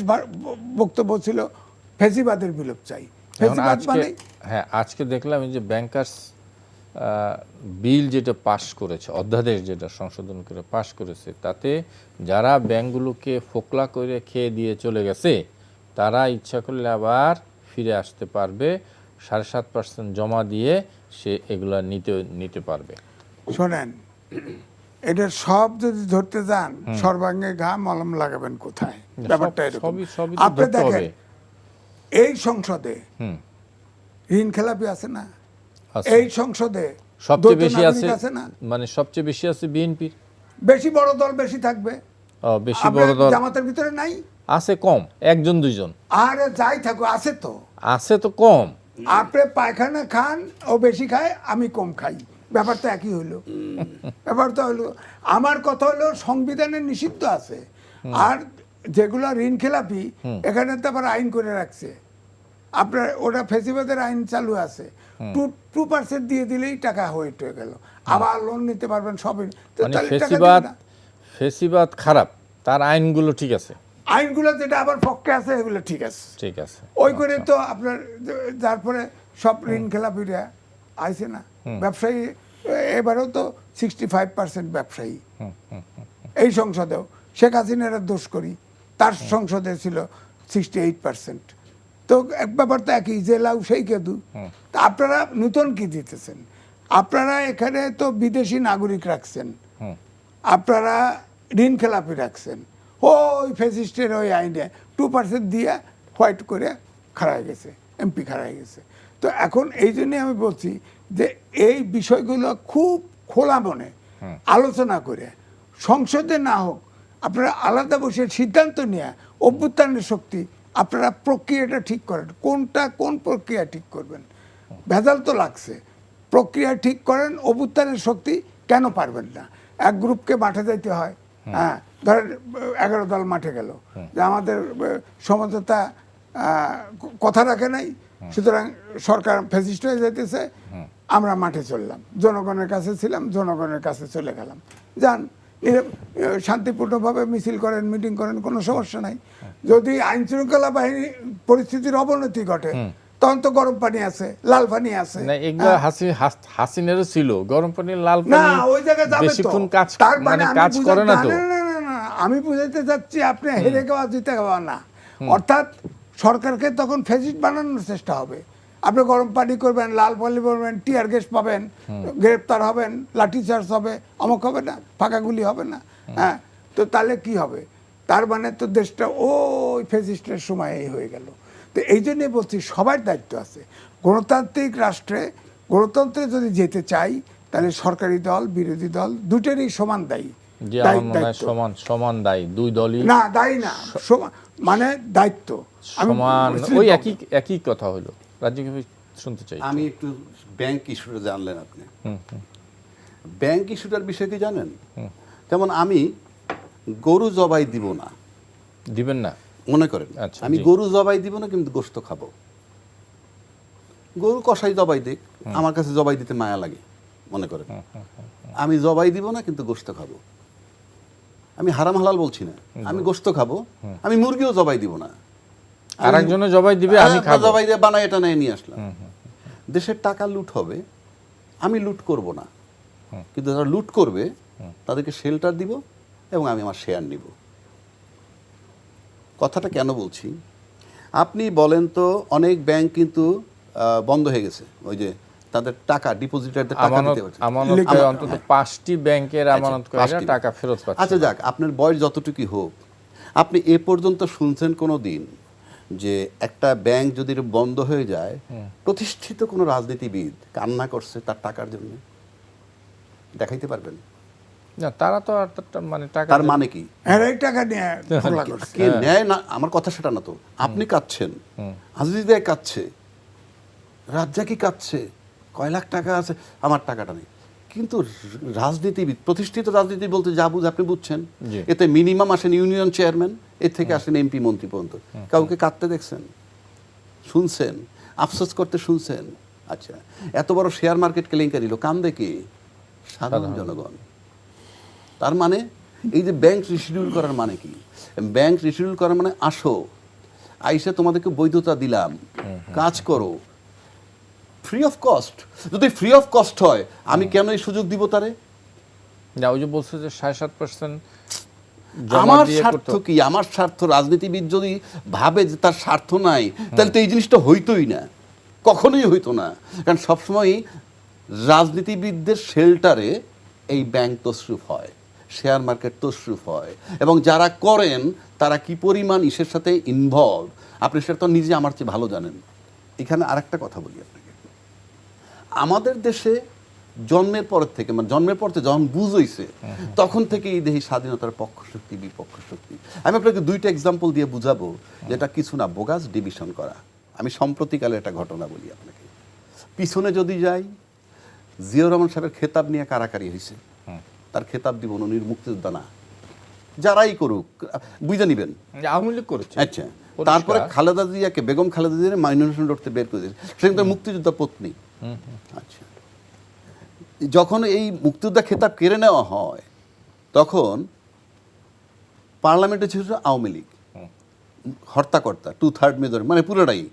বক্তব্য ছিল ফেসিবাদের বিলোপ চাই। হ্যাঁ, আজকে দেখলাম যে ব্যাংকার্স বিল যেটা পাশ করেছে, অধ্যাদেশ যেটা সংশোধন করে পাশ করেছে, তাতে যারা ব্যাংকগুলোকে ফোকলা করে খেয়ে দিয়ে চলে গেছে তারা ইচ্ছা করলে আবার ফিরে আসতে পারবে, 7.5% জমা দিয়ে সে এগুলা নিতে পারবে। শোনেন, এটা সব যদি ধরতে যান সর্বাঙ্গে ঘা মলম লাগাবেন কোথায়? ব্যাপারটা এরকম। আপনি দেখেন এই সংসদে ঋণ খেলাপি আছে না, এই সংসদে সবচেয়ে বেশি আছে না, মানে সবচেয়ে বেশি আছে বিএনপির। বেশি বড় দল বেশি থাকবে, বেশি বড় দল জামাতের ভিতরে নাই, আছে কম, 1-2 জন। আরে যাই থাকো, আছে তো কম। আপনি পায়খানা খান, ও বেশি খায়, আমি কম খাই, ব্যাপারটা একই হইলো। ব্যাপারটা হলো, আমার কথা হলো সংবিধানে নিষিদ্ধ আছে, আর যেগুলো ঋণ খেলাপি এখানে তো আবার আইন করে রাখছে। আপনার ওটা ফেসিবাদের আইন চালু আছে, 2% দিয়ে দিলেই টাকা হয়ে গেল, আবার লোন নিতে পারবেন সবই। ফেসিবাদ খারাপ, তার আইনগুলো ঠিক আছে, আইনগুলো যেটা আবার পক্ষে আছে এগুলো ঠিক আছে, ঠিক আছে। ওই করে তো আপনার তারপরে সব ঋণ খেলাপিরা আইছে না, ব্যবসায়ী এবারেও তো 65% ব্যবসায়ী। এই সংসদেও শেখ হাসিনার দোষ করি, তার সংসদে ছিল 68%। তো এক ব্যাপার তো একই, যে লাউ সেই কেদু। তা আপনারা নতুন কি দিতেছেন? আপনারা এখানে তো বিদেশি নাগরিক রাখছেন, আপনারা ঋণ খেলাপি রাখছেন, ওই ফ্যাসিস্টের ওই আইনে 2% দিয়ে হোয়াইট করে খাড়ায় গেছে, এমপি খাড়ায় গেছে। তো এখন এই জন্যই আমি বলছি যে এই বিষয়গুলো খুব খোলা মনে আলোচনা করে, সংসদে না হোক, আপনারা আলাদা বসে সিদ্ধান্ত নিয়ে অভ্যুত্থানের শক্তি, আপনারা প্রক্রিয়াটা ঠিক করেন, কোনটা কোন প্রক্রিয়া ঠিক করবেন। ভেজাল তো লাগছে, প্রক্রিয়া ঠিক করেন, অভ্যুত্থানের শক্তি কেন পারবেন না? এক গ্রুপকে মাঠে যাইতে হয়, হ্যাঁ, ধরেন 11 দল মাঠে গেল, যে আমাদের সমঝোতা কথা রাখে নাই, সুতরাং সরকার ফ্যাসিস্ট হয়ে যাইতেছে, আমরা মাঠে চললাম, জনগণের কাছে ছিলাম, জনগণের কাছে চলে গেলাম, যান শান্তিপূর্ণভাবে মিছিল করেন, মিটিং করেন, কোনো সমস্যা নাই। যদি আইন শৃঙ্খলা বাহিনী পরিস্থিতির অবনতি ঘটে তখন তো গরম পানি আছে, লাল পানি আছে। না, এগুলো হাসিনেরও ছিল গরম পানি, লাল পানি। না, ওই জায়গায় যাবে তো, বেশিক্ষণ কাজ করে না তো। না, আমি বুঝাইতে চাচ্ছি, আপনি হেরে গাওয়া জিতে গাওয়া না। অর্থাৎ সরকারকে তখন ফ্যাসিস্ট বানানোর চেষ্টা হবে। আপনি গরম পানি করবেন, লাল পানি করবেন, টিয়ার গ্যাস পাবেন, গ্রেপ্তার হবেন, লাঠিচার্জ হবে, অমুক হবে না, ফাঁকা গুলি হবে না। হ্যাঁ, তো তাহলে কি হবে? তার মানে তো দেশটা ওই ফ্যাসিস্টের সময় হয়ে গেল। তো এই জন্যই বলছি, সবার দায়িত্ব আছে। গণতান্ত্রিক রাষ্ট্রে, গণতন্ত্রে যদি যেতে চাই, তাহলে সরকারি দল, বিরোধী দল দুটোরই সমান দায়ী। যে আমার মনে হয় সমান দায়ী, দুই দলই না দায়ী না, মানে দায়িত্ব সমান, ওই একই কথা হলো। রাজ্যকে শুনতে চাই। আমি একটু ব্যাংক ইস্যুটা জানলেন আপনি, ব্যাংক ইস্যুটার বিষয় কি জানেন? যেমন আমি গরু জবাই দিব না, দিবেন না মনে করেন আচ্ছা, আমি জি। গরু জবাই দিব না, কিন্তু গোশত খাবো। গরু কষাই জবাই দিক, আমার কাছে জবাই দিতে মায়া লাগে, মনে করেন আমি জবাই দিব না কিন্তু গোশত খাবো। আমি হারাম হালাল বলছি না, আমি গোশত খাবো, আমি মুরগিও জবাই দিব না। আরেকজনে জবাই দিবে, আমি খাবো। জবাই দিয়ে বানাই এটা নিয়ে আসলাম। দেশের টাকা লুট হবে, আমি লুট করব না, কিন্তু যারা লুট করবে তাদেরকে শেল্টার দিব এবং আমি আমার শেয়ার নিব। কথাটা কেন বলছি? আপনি বলেন তো, অনেক ব্যাংক কিন্তু বন্ধ হয়ে গেছে, ওই যে তাদের টাকা ডিপোজিটারদের টাকা দিতে পারছে না। আমানত করে অন্তত 5টি ব্যাংকের আমানত করে 5টি টাকা ফেরত পাচ্ছে। আচ্ছা যাক, আপনার বয়স যতটুকুই হোক, আপনি এ পর্যন্ত শুনছেন কোনো দিন যে একটা ব্যাংক যদি বন্ধ হয়ে যায়, প্রতিষ্ঠিত কোনো রাজনীতিবিদ কান্না করছে তার টাকার জন্য? দেখাইতে পারবেন? না, তারা তো আর মানে টাকা তার মানে কি? এই টাকা নিয়ে ঘোলা করছে। কে নেয় না? আমার কথা সেটা না তো। আপনি কাঁদছেন, আজিজ ভাই কাঁদছে, রাজ্জাকি কাঁদছে, কয় লাখ টাকা আছে, আমার টাকাটা নেই। কিন্তু রাজনীতিবিদ, প্রতিষ্ঠিত রাজনীতি বলতে যা বুঝ আপনি বুঝছেন, জি। এতে মিনিমাম আসেন ইউনিয়ন চেয়ারম্যান, এর থেকে আসেন এমপি মন্ত্রী পর্যন্ত। কাউকে কাঁদতে দেখছেন? শুনছেন? আফসোস করতে শুনছেন? আচ্ছা, এত বড় শেয়ার মার্কেট কেলেঙ্কারি হলো, কান্দে কে? সাধারণ জনগণ। তার মানে এই যে ব্যাংক রিশিডিউল করার মানে কি? ব্যাংক রিশিডিউল করার মানে আসো, আইসে তোমাদেরকে বৈধতা দিলাম, কাজ করো ফ্রি অফ কস্ট। যদি ফ্রি অফ কস্ট হয়, আমি কেন এই সুযোগ দিব তারে? না, ওই যে বলছে যে 7.5% আমার স্বার্থ কি? আমার স্বার্থ, রাজনীতিবিদ যদি ভাবে যে তার স্বার্থ নাই, তাহলে তো এই জিনিসটা হইতোই না, কখনোই হইতো না। কারণ সবসময়ই রাজনীতিবিদদের শেল্টারে এই ব্যাংক তশরুফ হয়, শেয়ার মার্কেট তশরুফ হয়, এবং যারা করেন তারা কি পরিমাণ ইসের সাথে ইনভলভ, আপনি সেটা তো নিজে আমার চেয়ে ভালো জানেন। এখানে আরেকটা কথা বলি আপনাকে, আমাদের দেশে জন্মের পর থেকে, মানে জন্মের পর থেকে যখন বুঝ হইছে, তখন থেকে এই দেশে স্বাধীনতার পক্ষ শক্তি বিপক্ষ শক্তি। আমি আপনাকে দুইটা এক্সাম্পল দিয়ে বুঝাবো, যেটা কিছু না, বোগাস ডিভিশন করা। আমি সম্প্রতিকালে একটা ঘটনা বলি আপনাকে। পিছনে যদি যাই, জিয়াউর রহমান সাহেবের খেতাব নিয়ে কারাকারি হয়েছে, তার খেতাব দিব উনি মুক্তিযোদ্ধা না, যারাই করুক বুঝে নিবেন, আওয়ামী লীগ করেছে। আচ্ছা, তারপরে খালেদা জিয়াকে, বেগম খালেদা জিয়াকে মাইনরিটি লড়তে বের করে দিয়েছে, সে কিন্তু মুক্তিযোদ্ধা পত্নী। আচ্ছা, যখন এই মুক্তিযোদ্ধা খেতাব কেড়ে নেওয়া হয়, তখন পার্লামেন্টে ছিল আওয়ামী লীগ, হর্তাকর্তা 2/3 মেজরিটি, মানে পুরোটাই।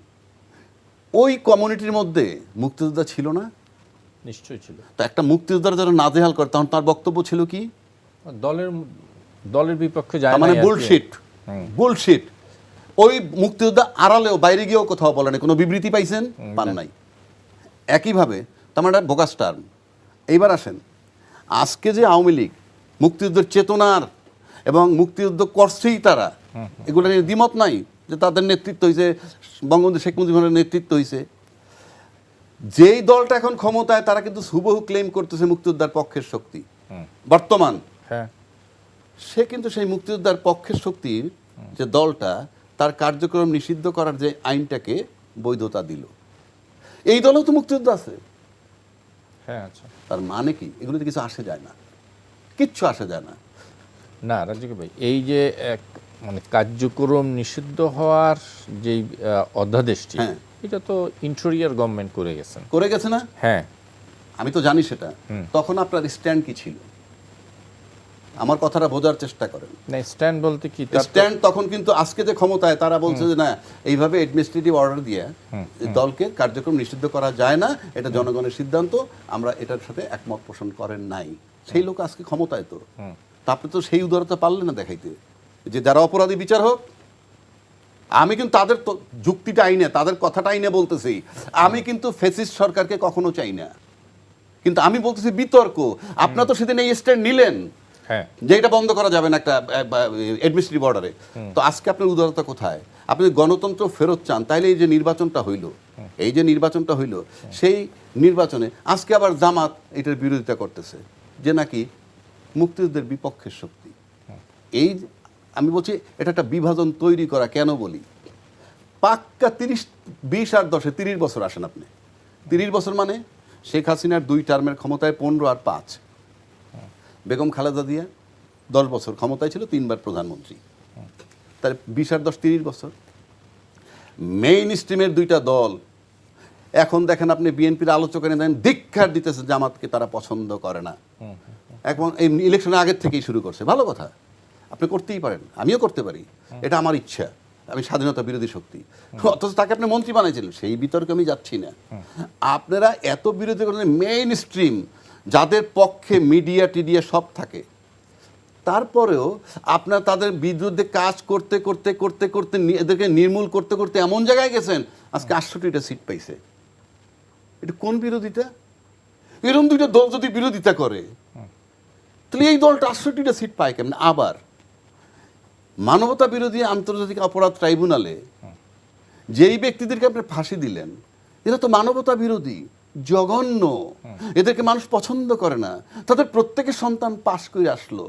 ওই কমিউনিটির মধ্যে মুক্তিযোদ্ধা ছিল না? নিশ্চয়ই ছিল। তো একটা মুক্তিযোদ্ধার যারা নাজেহাল করে, তখন তার বক্তব্য ছিল কি? দলের বিপক্ষে যায় না, মানে বুলশিট, বুলশিট। ওই মুক্তিযোদ্ধা আড়ালেও, বাইরে গিয়েও কোথাও বলে না, কোনো বিবৃতি পাইছেন? পান নাই। একইভাবে তার মানে বোগাস টার্ম। এইবার আসেন, আজকে যে আওয়ামী লীগ মুক্তিযুদ্ধের চেতনার এবং মুক্তিযুদ্ধ করছেই তারা, এগুলো নিয়ে দ্বিমত নাই যে তাদের নেতৃত্ব হয়েছে, বঙ্গবন্ধু শেখ মুজিবের নেতৃত্ব হয়েছে। যেই দলটা এখন ক্ষমতায়, তারা কিন্তু হুবহু ক্লেম করতেছে মুক্তিযোদ্ধার পক্ষের শক্তি বর্তমান। হ্যাঁ, সে কিন্তু সেই মুক্তিযোদ্ধার পক্ষের শক্তির যে দলটা, তার কার্যক্রম নিষিদ্ধ করার যে আইনটাকে বৈধতা দিল। এই দলেও তো মুক্তিযোদ্ধা আছে। হ্যাঁ, আচ্ছা। তার মানে কি? এগুলোতে কিছু আসে যায় না, কিচ্ছু আসে যায় না। না রাজ্জাকি ভাই, এই যে এক মানে কার্যক্রম নিষিদ্ধ হওয়ার যে অধ্যাদেশটি, হ্যাঁ। এটা তো ইন্টেরিয়র গভর্নমেন্ট করে গেছেন। করে গেছে না? হ্যাঁ, আমি তো জানি সেটা। তখন আপনার স্ট্যান্ড কি ছিল? আমার কথাটা বোঝার চেষ্টা করেন। না, স্ট্যান্ড বলতে কি? স্ট্যান্ড তখন কিন্তু, আজকে যে ক্ষমতায়, তারা বলছে যে না, এইভাবে অ্যাডমিনিস্ট্রেটিভ অর্ডার দিয়ে দলকে কার্যক্রম নিষিদ্ধ করা যায় না, এটা জনগণের সিদ্ধান্ত, আমরা এটার সাথে একমত পোষণ করেন নাই। সেই লোক আজকে ক্ষমতায়, তো আপনি তো সেই উদারতা পারলেন না দেখাইতে যে যারা অপরাধী বিচার হোক। আমি কিন্তু তাদের যুক্তিটা আইনে, তাদের কথাটা আইনে বলতেছি। আমি কিন্তু ফ্যাসিস্ট সরকারকে কখনো চাই না, কিন্তু আমি বলতেছি বিতর্ক। আপনারা তো সেদিন এই স্ট্যান্ড নিলেন যে এটা বন্ধ করা যাবে না একটা অ্যাডমিনিস্ট্রেটিভ অর্ডারে। তো আজকে আপনার উদারতা কোথায়? আপনি গণতন্ত্র ফেরত চান, তাইলে এই যে নির্বাচনটা হইল, সেই নির্বাচনে আজকে আবার জামাত এটার বিরোধিতা করতেছে, যে নাকি মুক্তিযুদ্ধের বিপক্ষের শক্তি। এই আমি বলছি এটা একটা বিভাজন তৈরি করা। কেন বলি, পাক্কা 20 আর 10 30 বছর আসেন আপনি। 30 বছর মানে শেখ হাসিনার 2 টার্মের ক্ষমতায় 15 আর 5, বেগম খালেদা জিয়া 10 বছর ক্ষমতায় ছিল, 3 বার প্রধানমন্ত্রী, তার 20 আর 10 30 বছর। মেইন স্ট্রিমের 2টা দল এখন দেখেন আপনি বিএনপির আলোচনা দেন, ধিক্কার দিতেছে জামাতকে, তারা পছন্দ করে না। এখন এই ইলেকশনের আগের থেকেই শুরু করছে। ভালো কথা, আপনি করতেই পারেন, আমিও করতে পারি, এটা আমার ইচ্ছা, আমি স্বাধীনতা বিরোধী শক্তি। অথচ তাকে আপনি মন্ত্রী বানাইছিলেন, সেই বিতর্কে আমি যাচ্ছি না। আপনারা এত বিরোধী করেন, মেইন স্ট্রিম যাদের পক্ষে মিডিয়া টিডিয়া সব থাকে, তারপরেও আপনার তাদের বিরুদ্ধে কাজ করতে করতে করতে করতে এদেরকে নির্মূল করতে করতে এমন জায়গায় গেছেন আজকে 68টা সিট পাইছে। এটা কোন বিরোধিতা? এরকম 2টা দল যদি বিরোধিতা করে তাহলে এই দলটা 68টা সিট পায় কেমন? আবার মানবতা বিরোধী আন্তর্জাতিক অপরাধ ট্রাইব্যুনালে যেই ব্যক্তিদেরকে আপনি ফাঁসি দিলেন, এরা তো মানবতা বিরোধী, জঘন্য, এদেরকে মানুষ পছন্দ করে না। তাদের প্রত্যেকের সন্তান পাশ করে আসলো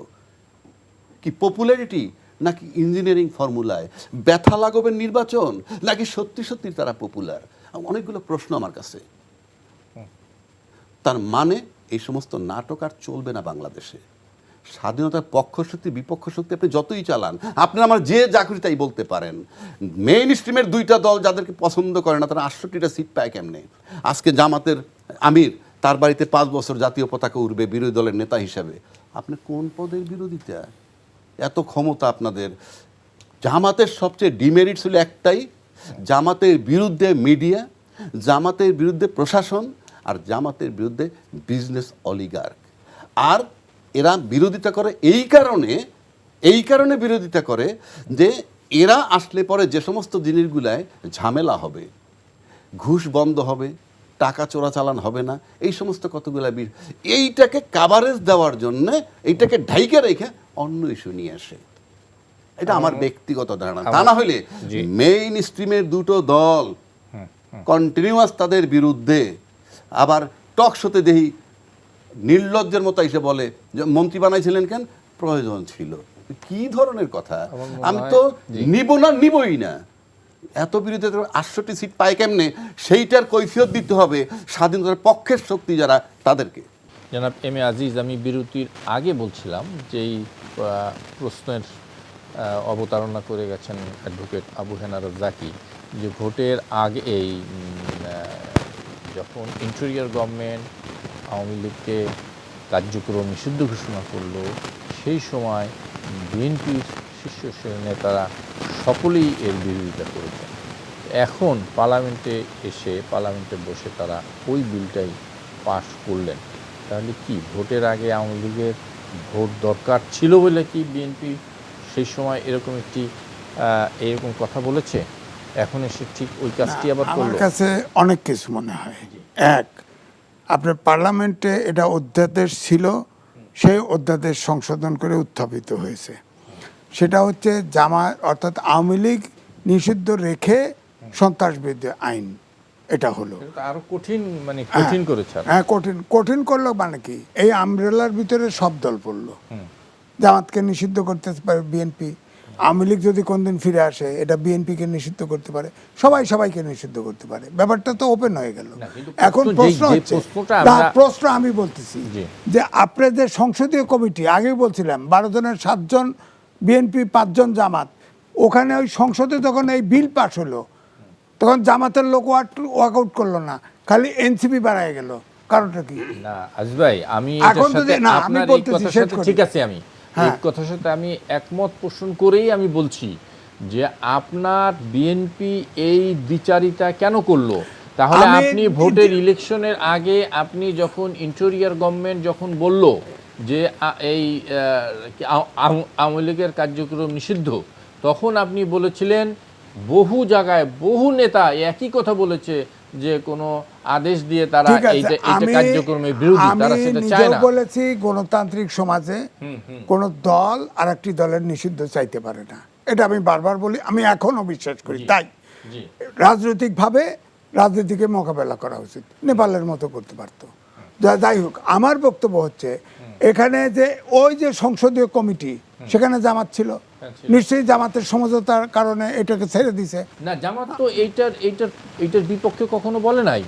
কি পপুলারিটি, নাকি ইঞ্জিনিয়ারিং ফর্মুলায়, ব্যথা লাঘবের নির্বাচন, নাকি সত্যি সত্যি তারা পপুলার? অনেকগুলো প্রশ্ন আমার কাছে। তার মানে এই সমস্ত নাটক আর চলবে না বাংলাদেশে। স্বাধীনতার পক্ষ শক্তি বিপক্ষ শক্তি আপনি যতই চালান, আপনারা আমার যে যা খুশি তাই বলতে পারেন, মেইন স্ট্রিমের 2টা দল যাদেরকে পছন্দ করে না, তারা 68টা সিট পায় কেমনে? আজকে জামাতের আমির, তার বাড়িতে 5 বছর জাতীয় পতাকা উড়বে বিরোধী দলের নেতা হিসাবে। আপনি কোন পদের বিরোধিতা? এত ক্ষমতা আপনাদের। জামাতের সবচেয়ে ডিমেরিট ছিল একটাই, জামাতের বিরুদ্ধে মিডিয়া, জামাতের বিরুদ্ধে প্রশাসন, আর জামাতের বিরুদ্ধে বিজনেস অলিগার্ক। আর এরা বিরোধিতা করে এই কারণে বিরোধিতা করে যে এরা আসলে পরে যে সমস্ত জিনিসগুলায় ঝামেলা হবে, ঘুষ বন্ধ হবে, টাকা চোরাচালান হবে না, এই সমস্ত কতগুলা এইটাকে কাভারেজ দেওয়ার জন্য, এইটাকে ঢাইকে রেখে অন্য ইস্যু নিয়ে আসে। এটা আমার ব্যক্তিগত ধারণা। তা না হইলে মেইন স্ট্রিমের 2টো দল কন্টিনিউয়াস তাদের বিরুদ্ধে, আবার টক শোতে দেখি নির্লজ্জের মতো এসে বলে যে মন্ত্রী বানাইছিলেন কেন, প্রয়োজন ছিল। কি ধরনের কথা? আমি তো নিবই না। এত বিরোধী 68 সিট পায় কেমনে, সেইটার কৈফিয়ত দিতে হবে স্বাধীনতার পক্ষের শক্তি যারা, তাদেরকে। জনাব এম এ আজিজ, আমি বিরতির আগে বলছিলাম যে এই প্রশ্নের অবতারণা করে গেছেন অ্যাডভোকেট আবু হেনা রাজ্জাকী, যে ভোটের আগে এই যখন ইন্টেরিয়র গভর্নমেন্ট আওয়ামী লীগকে কার্যক্রম নিষিদ্ধ ঘোষণা করলো, সেই সময় বিএনপির শীর্ষ নেতারা সকলেই এর বিরোধিতা করেছেন। এখন পার্লামেন্টে বসে তারা ওই বিলটাই পাশ করলেন। তাহলে কি ভোটের আগে আওয়ামী লীগের ভোট দরকার ছিল বলে কি বিএনপি সেই সময় এরকম কথা বলেছে? এখন এসে ঠিক ওই কাজটি আবার করলো? আমার কাছে অনেক কিছু মনে হয়। এক, আপনার পার্লামেন্টে এটা অধ্যাদেশ ছিল, সেই অধ্যাদেশ সংশোধন করে উত্থাপিত হয়েছে। সেটা হচ্ছে অর্থাৎ আওয়ামী লীগ নিষিদ্ধ রেখে সন্ত্রাসবিরোধী আইন, এটা হলো আরো কঠিন করেছে। হ্যাঁ, কঠিন করলো। মানে কি, এই আমব্রেলার ভিতরে সব দল পড়লো। জামাতকে নিষিদ্ধ করতে পারে বিএনপি, আওয়ামী লীগ যদি কোনদিন ফিরে আসে এটা বিএনপিকে নিষিদ্ধ করতে পারে, সবাইকে নিষিদ্ধ করতে পারে। ব্যাপারটা তো ওপেন হয়ে গেল। এখন প্রশ্ন আমি বলতেছি যে আপনাদের সংসদীয় কমিটি, আগেই বলছিলাম 12 জনের 7 জন বিএনপি, 5 জন জামাত, ওখানে ওই সংসদে যখন এই বিল পাস হলো তখন জামাতের লোক ওয়াকআউট করলো না, খালি এনসিপি বাড়ায় গেল। কারণটা কি? না আজিজ ভাই, আমি ঠিক আছে, আমি এই কথার সাথে আমি একমত পোষণ করেই আমি বলছি যে আপনার বিএনপি এই দ্বিচারিতা কেন করলো? তাহলে আপনি ভোটের ইলেকশনের আগে আপনি যখন ইন্টেরিয়র গভর্নমেন্ট যখন বলল যে এই আওয়ামী লীগের কার্যক্রম নিষিদ্ধ, তখন আপনি বলেছিলেন, বহু জায়গায় বহু নেতা একই কথা বলেছে যে কোনো আদেশ দিয়ে তারা এইটা কার্যক্রমের বিরোধী, তারা সেটা চায় না। বলেছি গণতান্ত্রিক সমাজে কোন দল আরেকটি দলের নিষিদ্ধ চাইতে পারে না, এটা আমি বারবার বলি, আমি এখনো বিশ্বাস করি। তাই রাজনৈতিকভাবে রাজনীতিকে মোকাবেলা করা উচিত, নেপালের মতো করতে পারতো। যাই হোক, আমার বক্তব্য হচ্ছে এখানে যে ওই যে সংসদীয় কমিটি সেখানে জামাত ছিল, নিশ্চয়ই জামাতের সমঝোতার কারণে এটাকে ছেড়ে দিছে। না, জামাত তো এইটার বিপক্ষে কখনো বলে নাই।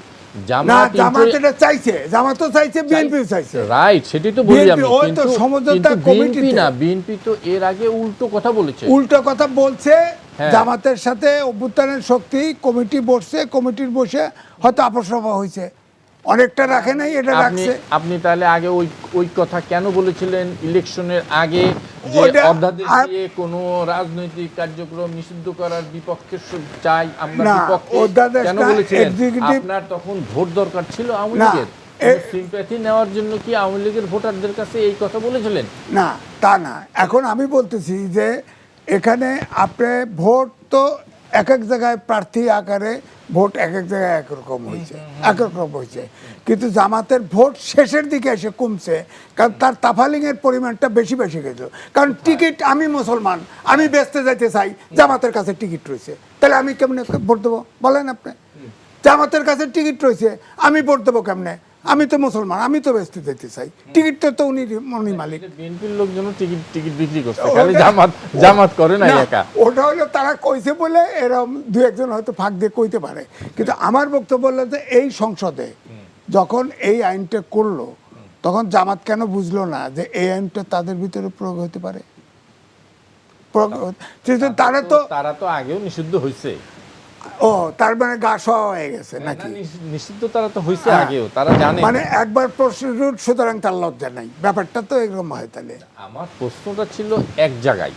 না, জামাত এটা চাইছে, জামাতও চাইছে, বিএনপিও চাইছে। রাইট, সেটাই তো বলি আমি। ওই তো সমঝোতা বিএনপি না, বিএনপি তো এর আগে উল্টো কথা বলেছে। উল্টো কথা বলছে, জামাতের সাথে অভ্যুত্থানের শক্তি কমিটি বসছে, কমিটির বসে হয়তো আপোষ হয়েছে, অনেকটা রাখে নাই, এটা রাখছে। আপনি তাহলে আগে ওই কথা কেন বলেছিলেন ইলেকশনের আগে, যে অধ্যাদেশ দিয়ে কোনো রাজনৈতিক কার্যক্রম নিষিদ্ধ করার বিপক্ষে চাই আমরা, বিপক্ষে কেন বলেছিলেন? আপনার তখন ভোট দরকার ছিল আওয়ামী লীগের, সিম্প্যাথি নেওয়ার জন্য কি আওয়ামী লীগের ভোটারদের কাছে এই কথা বলেছিলেন? না, তা না। এখন আমি বলতেছি যে এখানে আপনি ভোট তো এক এক জায়গায় প্রার্থী আকারে ভোট এক এক জায়গায় একরকম হয়েছে, কিন্তু জামাতের ভোট শেষের দিকে এসে কমছে, কারণ তার তাফালিংয়ের পরিমাণটা বেশি গেছিল। কারণ টিকিট, আমি মুসলমান, আমি বেচতে যাইতে চাই, জামাতের কাছে টিকিট রয়েছে, তাহলে আমি কেমনে ভোট দেবো বলেন আপনি? জামাতের কাছে টিকিট রয়েছে, আমি ভোট দেবো কেমনে? আমি তো মুসলমান, আমি তো বেচতে যেতে চাই, টিকিটটা তো উনি মালিক। বিএনপির লোকজন টিকিট বিক্রি করছে, খালি জামাত করে না একা। ওটা হলো তারা কইছে বলে এরকম দু একজন হয়তো ফাঁক দিয়ে কইতে পারে, কিন্তু আমার বক্তব্য হলো যে এই সংসদে যখন এই আইনটা করলো, তখন জামাত কেন বুঝলো না যে এই আইনটা তাদের ভিতরে প্রয়োগ হতে পারে? তারা তো আগেও নিষিদ্ধ হয়েছে। ও, তার মানে গা সওয়া হয়ে গেছে নাকি? নিষিদ্ধ তারা তো হয়েছে আগেও, তারা জানে। মানে একবার প্রস্টিটিউট, সুতরাং তার লজ্জা নাই, ব্যাপারটা তো এরকম হয়। তাহলে আমার প্রশ্নটা ছিল এক জায়গায়,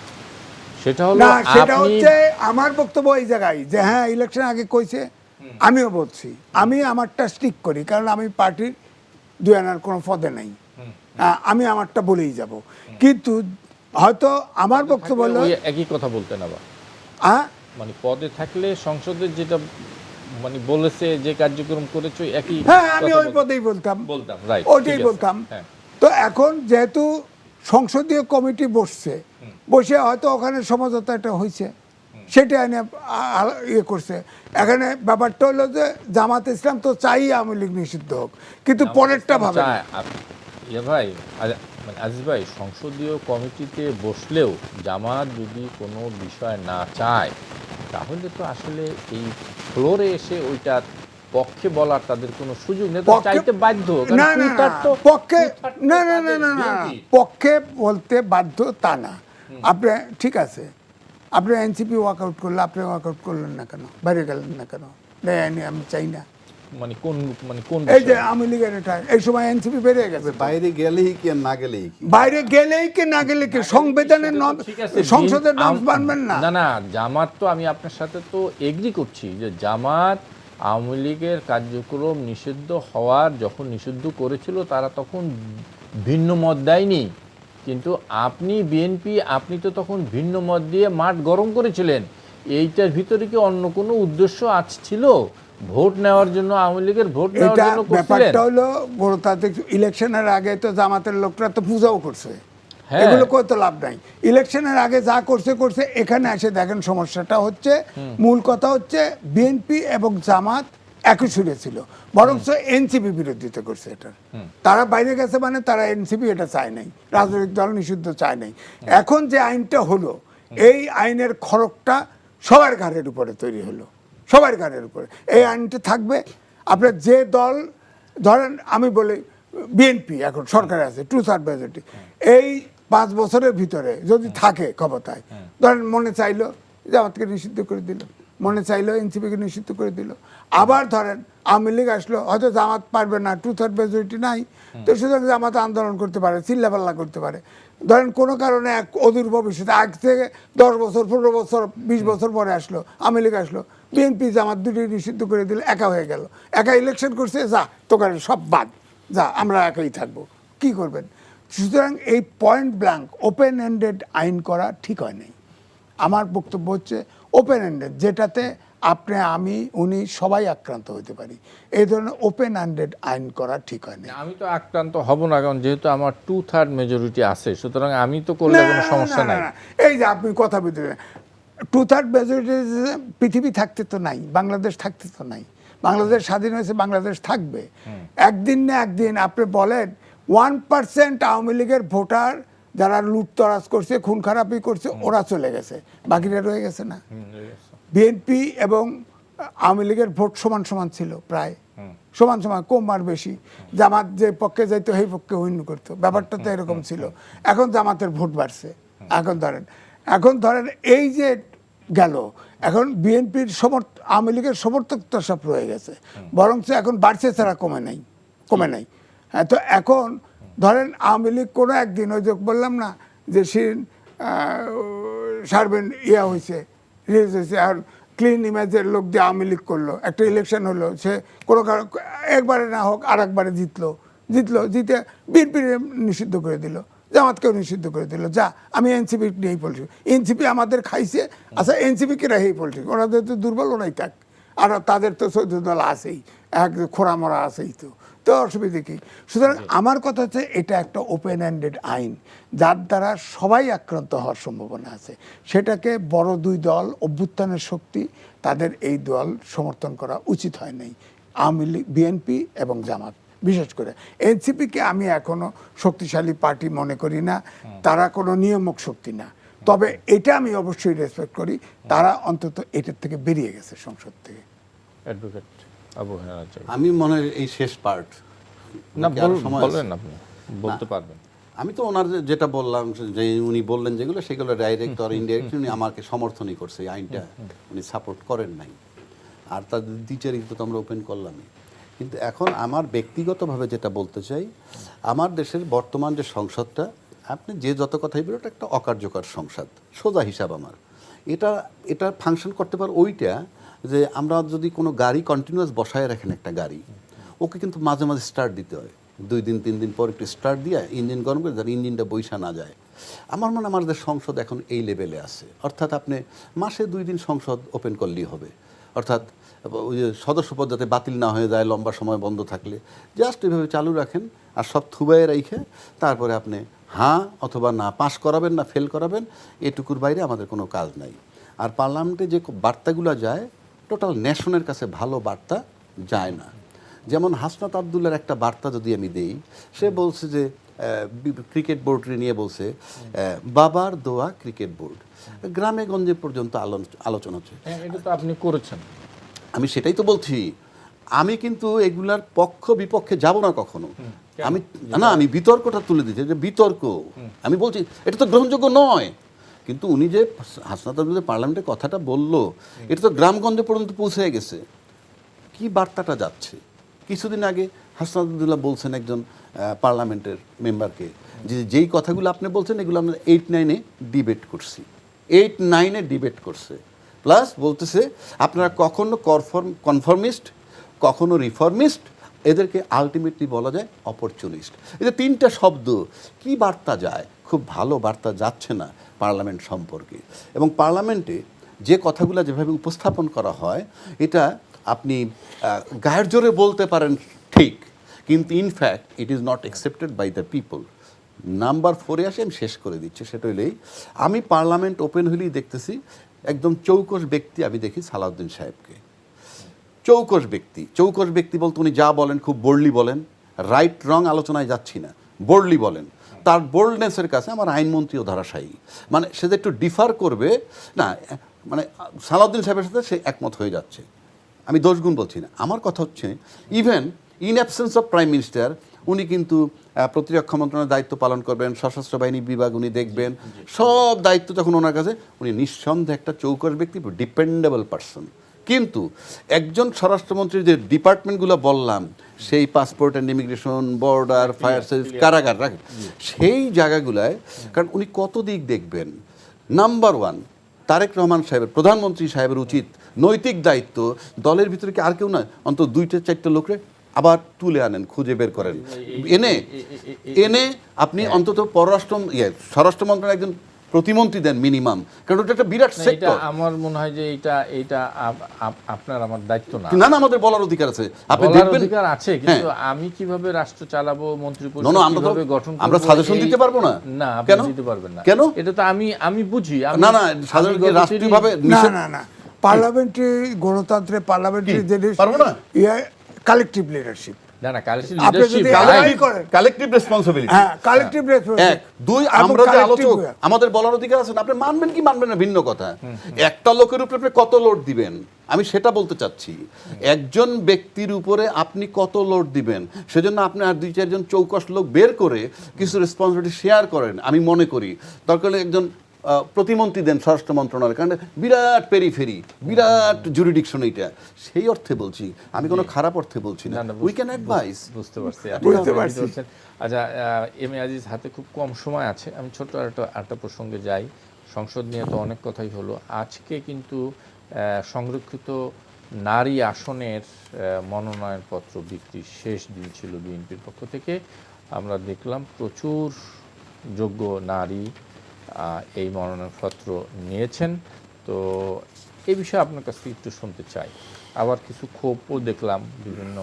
সেটা হলো না, সেটা হচ্ছে আমার বক্তব্য এই জায়গায় যে হ্যাঁ, ইলেকশন আগে কইছে, আমিও বলছি, আমি আমারটা স্টিক করি, কারণ আমি পার্টির দুই আনার কোনো পদে নাই, আমি আমারটা বলেই যাব। কিন্তু হয়তো আমার বক্তব্য হলো একই কথা বলতেন আবার, মানে পদে থাকলে সংসদের যেটা মানে বলেছে, যে কার্যক্রম করেছে একই। হ্যাঁ, আমি ওই পদেই বলতাম, রাইট, ওইটাই বলতাম। তো এখন যেহেতু সংসদীয় কমিটি বসছে, বসে হয়তো ওখানে সমঝোতা একটা হয়েছে, সেটা এনে ইয়ে করছে। এখানে ব্যাপারটা হলো যে জামাত ইসলাম তো চাই আওয়ামী লীগ নিষিদ্ধ হোক, কিন্তু পরেরটা ভাবে ভাই, মানে আজিজ ভাই, সংসদীয় কমিটিতে বসলেও জামাত যদি কোনো বিষয় না চায়, তাহলে তো আসলে এই ফ্লোরে এসে ওইটার পক্ষে বলার তাদের কোনো সুযোগ নেই, চাইতে বাধ্য। না, পক্ষে না, না, না, না, না, পক্ষে বলতে বাধ্য তা না। আপনি ঠিক আছে, আপনি এনসিপি ওয়ার্কআউট করলে, আপনি ওয়ার্কআউট করলেন না কেন, বাইরে গেলেন না কেন? আমি চাই না, মানে কোন এই যে আওয়ামী লীগের এটা এই সময় এনসিপি বেরিয়ে গেছে। বাইরে গেলেই কি না গেলেই কি, বাইরে গেলেই কি না গেলে কি, সংবিধানের সংসদের নর্মস মানবেন না? না, জামাত তো, আমি আপনার সাথে তো এগ্রি করছি যে জামাত আওয়ামী লীগের কার্যক্রম নিষিদ্ধ হওয়ার, যখন নিষিদ্ধ করেছিল তারা তখন ভিন্ন মত দেয়নি, কিন্তু আপনি বিএনপি, আপনি তো তখন ভিন্ন মত দিয়ে মাঠ গরম করেছিলেন। এইটার ভিতরে কি অন্য কোনো উদ্দেশ্য ছিল? ভোট নেওয়ার জন্য, আওয়ামী লীগের ভোট নেওয়ার জন্য করছিলেন? ব্যাপারটা হলো গণতান্ত্রিক ইলেকশনের আগে তো জামাতের লোকরা তো পূজাও করছে, এগুলো করতে লাভ নাই। ইলেকশনের আগে যা করছে, এখানে এসে দেখেন সমস্যাটা হচ্ছে, মূল কথা হচ্ছে বিএনপি এবং জামাত একই সুরে ছিল, বরং এনসিপি বিরোধিতা করছে এটার। তারা বাইরে গেছে, মানে তারা এনসিপি এটা চায় নাই, রাজনৈতিক দল নিষিদ্ধ চায় নাই। এখন যে আইনটা হলো, এই আইনের খড়গটা সবার ঘাড়ের উপরে তৈরি হলো, সবার ঘাড়ের উপরে এই আইনটা থাকবে। আপনার যে দল, ধরেন আমি বলি বিএনপি এখন সরকারে আছে, 2/3 মেজরিটি, এই 5 বছরের ভিতরে যদি থাকে ক্ষমতায়, ধরেন মনে চাইলো জামাতকে নিষিদ্ধ করে দিল, মনে চাইলো এনসিপিকে নিষিদ্ধ করে দিল, আবার ধরেন আওয়ামী লীগ আসলো, হয়তো জামাত পারবে না, 2/3 মেজরিটি নাই, তো সুতরাং জামাত আন্দোলন করতে পারে, চিল্লাপাল্লা করতে পারে। ধরেন কোনো কারণে এক অদূর ভবিষ্যতে, আগ থেকে 10 বছর, 15 বছর, 20 বছর পরে আসলো আওয়ামী লীগ, আসলো বিএনপি, জামাত দুটি নিষিদ্ধ করে দিল, একা হয়ে গেল, একা ইলেকশন করছে, যা তোকার সব বাদ, যা আমরা একাই থাকবো, কি করবেন? সুতরাং এই পয়েন্ট ব্ল্যাঙ্ক ওপেন এন্ডেড আইন করা ঠিক হয় নাই। আমার বক্তব্য হচ্ছে ওপেন এন্ডেড, যেটাতে আপনি, আমি, উনি সবাই আক্রান্ত হতে পারি, এই ধরনের ওপেন এন্ডেড আইন করা ঠিক হয় না। আমি তো আক্রান্ত হব না, কারণ যেহেতু আমার 2/3 মেজরিটি আছে, সুতরাং আমি তো করলে কোনো সমস্যা নাই। এই যে আপনি কথা বলতে, 2/3 মেজরিটি পৃথিবী থাকতে তো নাই, বাংলাদেশ থাকতে তো নাই, বাংলাদেশ স্বাধীন হয়েছে, বাংলাদেশ থাকবে একদিন না একদিন। আপনি বলেন 1% আওয়ামী লীগের ভোটার যারা লুটতরাজ করছে, খুন খারাপি করছে, ওরা চলে গেছে, বাকিরা রয়ে গেছে না। বিএনপি এবং আওয়ামী লীগের ভোট সমান সমান ছিল, প্রায় সমান সমান, কম আর বেশি। জামাত যে পক্ষে যাইতো সেই পক্ষে উইন করতো, ব্যাপারটা তো এরকম ছিল। এখন জামাতের ভোট বাড়ছে। এখন ধরেন এই যে গেল, এখন বিএনপির আওয়ামী লীগের সমর্থক তো সব রয়ে গেছে, বরঞ্চ এখন বাড়ছে ছাড়া কমে নাই। হ্যাঁ, তো এখন ধরেন আওয়ামী লীগ কোনো একদিন, ওই যে বললাম না যে সার্ভেন হয়েছে, রিলিজ হয়েছে, এখন ক্লিন ইমেজের লোক দিয়ে আওয়ামী লীগ করলো, একটা ইলেকশন হলো, সে কোনো একবারে না হোক আর একবারে জিতে বিএনপি নিষিদ্ধ করে দিল, জামাতকেও নিষিদ্ধ করে দিল। যা, আমি এনসিপি নিয়েই পলিটিক্স, এনসিপি আমাদের খাইছে, আচ্ছা এনসিপিকে রাহেই পলিটিক্স, ওনাদের তো দুর্বল, ওরাই থাক, আর তাদের তো 14 দল আছেই, এক খোড়ামরা আছেই, তো অসুবিধে কি? সুতরাং আমার কথা হচ্ছে, এটা একটা ওপেন হ্যান্ডেড আইন, যার দ্বারা সবাই আক্রান্ত হওয়ার সম্ভাবনা আছে। সেটাকে বড় দুই দল, অভ্যুত্থানের শক্তি, তাদের এই দল সমর্থন করা উচিত হয় নাই, আওয়ামী লীগ, বিএনপি এবং জামাত। বিশেষ করে এনসিপিকে আমি এখনো শক্তিশালী পার্টি মনে করি না, তারা কোনো নিয়ামক শক্তি না। তবে এটা আমি অবশ্যই রেসপেক্ট করি, তারা অন্তত এটার থেকে বেরিয়ে গেছে, সংসদ থেকে। অ্যাডভোকেট আবু হেনা রাজ্জাক। আমি মনে হয় এই শেষ পার্ট না, বলেন, আপনি বলতে পারবেন। আমি তো ওনার যেটা বললাম, যে উনি বললেন যেগুলো, সেগুলো ডাইরেক্ট আর ইনডাইরেক্ট উনি আমাকে সমর্থনই করছে, এই আইনটা উনি সাপোর্ট করেন নাই। আর তার দ্বিচারিত তো আমরা ওপেন করলামই। কিন্তু এখন আমার ব্যক্তিগতভাবে যেটা বলতে চাই, আমার দেশের বর্তমান যে সংসদটা, আপনি যে যত কথাই বলেন, এটা একটা অকার্যকর সংসদ, সোজা হিসাব আমার। এটা ফাংশন করতে পারে ওইটা, যে আমরা যদি কোনো গাড়ি কন্টিনিউয়াস বসায় রাখেন, একটা গাড়ি, ওকে কিন্তু মাঝে মাঝে স্টার্ট দিতে হয়, 2 দিন 3 দিন পর একটু স্টার্ট দিয়ে ইঞ্জিন গরম করে, যাতে ইঞ্জিনটা বৈশা না যায়। আমার মনে হয় আমাদের সংসদ এখন এই লেভেলে আছে, অর্থাৎ আপনি মাসে 2 দিন সংসদ ওপেন করলেই হবে। অর্থাৎ ওই যে সদস্যপদ যাতে বাতিল না হয়ে যায় লম্বা সময় বন্ধ থাকলে, জাস্ট এভাবে চালু রাখেন, আর সব থুবাইয়ে রেখে তারপরে আপনি হ্যাঁ অথবা না, পাস করাবেন না ফেল করাবেন, এটুকুর বাইরে আমাদের কোনো কাজ নাই। আর পার্লামেন্টে যে বার্তাগুলো যায়, টোটাল ন্যাশনের কাছে ভালো বার্তা যায় না। যেমন হাসনাত আবদুল্লার একটা বার্তা যদি আমি দেই, সে বলছে যে ক্রিকেট বোর্ডকে নিয়ে বলছে, বাবার দোয়া ক্রিকেট বোর্ড, গ্রামে গঞ্জে পর্যন্ত আলোচনা হচ্ছে। এটা তো আপনি করেছেন। আমি সেটাই তো বলছি, আমি কিন্তু এগুলার পক্ষ বিপক্ষে যাব না কখনো। আমি বিতর্কটা তুলে দিচ্ছি, যে বিতর্ক আমি বলছি এটা তো গ্রহণযোগ্য নয়। কিন্তু উনি যে হাসনাত আবদুল্লাহ পার্লামেন্টে কথাটা বললো, এটা তো গ্রামগঞ্জে পর্যন্ত পৌঁছে গেছে। কি বার্তাটা যাচ্ছে? কিছুদিন আগে হাসনাত আবদুল্লাহ বলছেন একজন পার্লামেন্টের মেম্বারকে, যে যেই কথাগুলো আপনি বলছেন, এগুলো আমরা 8-9-এ ডিবেট করছি, 8-9-এ ডিবেট করছে। প্লাস বলতেছে আপনারা কখনো কনফর্মিস্ট, কখনো রিফর্মিস্ট, এদেরকে আলটিমেটলি বলা যায় অপরচুনিস্ট। এই যে 3টা শব্দ, কি বার্তা যায়? খুব ভালো বার্তা যাচ্ছে না পার্লামেন্ট সম্পর্কে। এবং পার্লামেন্টে যে কথাগুলো যেভাবে উপস্থাপন করা হয়, এটা আপনি গায়ের জোরে বলতে পারেন ঠিক, কিন্তু in fact it is not accepted by the people. Number 4-এ আসে, আমি শেষ করে দিচ্ছি। সেটা হলেই, আমি পার্লামেন্ট ওপেন হলেই দেখতেছি একদম চৌকস ব্যক্তি, আমি দেখি সালাউদ্দিন সাহেবকে। চৌকস ব্যক্তি বলতে উনি যা বলেন খুব বোল্ডলি বলেন, রাইট রং আলোচনায় যাচ্ছি না, বোল্ডলি বলেন। তার বোল্ডনেসের কাছে আমার আইনমন্ত্রীও ধরাশায়ী, মানে সে যে একটু ডিফার করবে না, মানে সালাউদ্দিন সাহেবের সাথে সে একমত হয়ে যাচ্ছে। আমি দোষগুণ বলছি না, আমার কথা হচ্ছে even in absence of prime minister উনি কিন্তু প্রতিরক্ষা মন্ত্রণালয়ের দায়িত্ব পালন করবেন, সশস্ত্র বাহিনী বিভাগ উনি দেখবেন, সব দায়িত্ব যখন ওনার কাছে, উনি নিঃসন্দেহে একটা চৌকস ব্যক্তি, ডিপেন্ডেবল পারসন। কিন্তু একজন স্বরাষ্ট্রমন্ত্রীর যে ডিপার্টমেন্টগুলো বললাম, সেই passport and immigration, border, fire service, কারাগার রাখেন, সেই জায়গাগুলায়, কারণ উনি কত দিক দেখবেন। নাম্বার 1, তারেক রহমান সাহেবের, প্রধানমন্ত্রী সাহেবের উচিত নৈতিক দায়িত্ব, দলের ভিতরে কি আর কেউ নয়, অন্তত 2-4 লোকরে আবার তুলে আনেন, খুঁজে বের করেন, এনে আপনি অন্তত স্বরাষ্ট্র মন্ত্রণালয়ের একজন প্রতিমন্ত্রী দেন মিনিমাম, কারণ ওটা একটা বিরাট সেক্টর। আমার মনে হয় যে এটা আপনার আমার দায়িত্ব না। না, আমাদের বলার অধিকার আছে, আপনি দেখবেন অধিকার আছে, কিন্তু আমি কিভাবে রাষ্ট্র চালাবো, মন্ত্রী পরিষদ কিভাবে গঠন করব, আমরা সাজেশন দিতে পারবো না। না, আপনি দিতে পারবেন না। কেন? এটা তো আমি বুঝি। না, সাধারণ রাষ্ট্রীয়ভাবে না, পার্লামেন্টারি গণতন্ত্রে পার্লামেন্টারি যে কালেকটিভ লিডারশিপ, না না কালেকটিভ আপনি লিডারশিপ যদি আলাদাই করেন, কালেকটিভ রেসপন্সিবিলিটি হ্যাঁ কালেকটিভ এক দুই আমরা যে আলোচক আমাদের বলার অধিকার আছে না, আপনি মানবেন কি মানবেন না ভিন্ন কথা। একটা লোকের উপরে আপনি কত লোড দিবেন আমি সেটা বলতে চাচ্ছি। একজন ব্যক্তির উপরে আপনি কত লোড দিবেন সেজন্য আপনি আর 2-4 জন চৌকস লোক বের করে কিছু রেসপন্সিবিলিটি শেয়ার করেন। আমি মনে করি দরকার হলে একজন প্রতিমন্ত্রী দেন স্বরাষ্ট্র মন্ত্রণালয়, কারণ বিরাট পেরিফেরি, বিরাট জুরিডিকশন, এইটা সেই অর্থে বলছি, আমি কোনো খারাপ অর্থে বলছি না। We can advice. বুঝতে পারছি বুঝতে পারছি। আচ্ছা এম এ আজিজ, হাতে খুব কম সময় আছে, আমি ছোট্ট একটা প্রসঙ্গে যাই। সংসদ নিয়ে তো অনেক কথাই হলো। আজকে কিন্তু সংরক্ষিত নারী আসনের মনোনয়নপত্র বিক্রির শেষ দিন ছিল বিএনপির পক্ষ থেকে। আমরা দেখলাম প্রচুর যোগ্য নারী এই মনোনয়নপত্র নিয়েছেন। তো এই বিষয়ে আপনার কাছ থেকে একটু শুনতে চাই। আবার কিছু ক্ষোভও দেখলাম, বিভিন্ন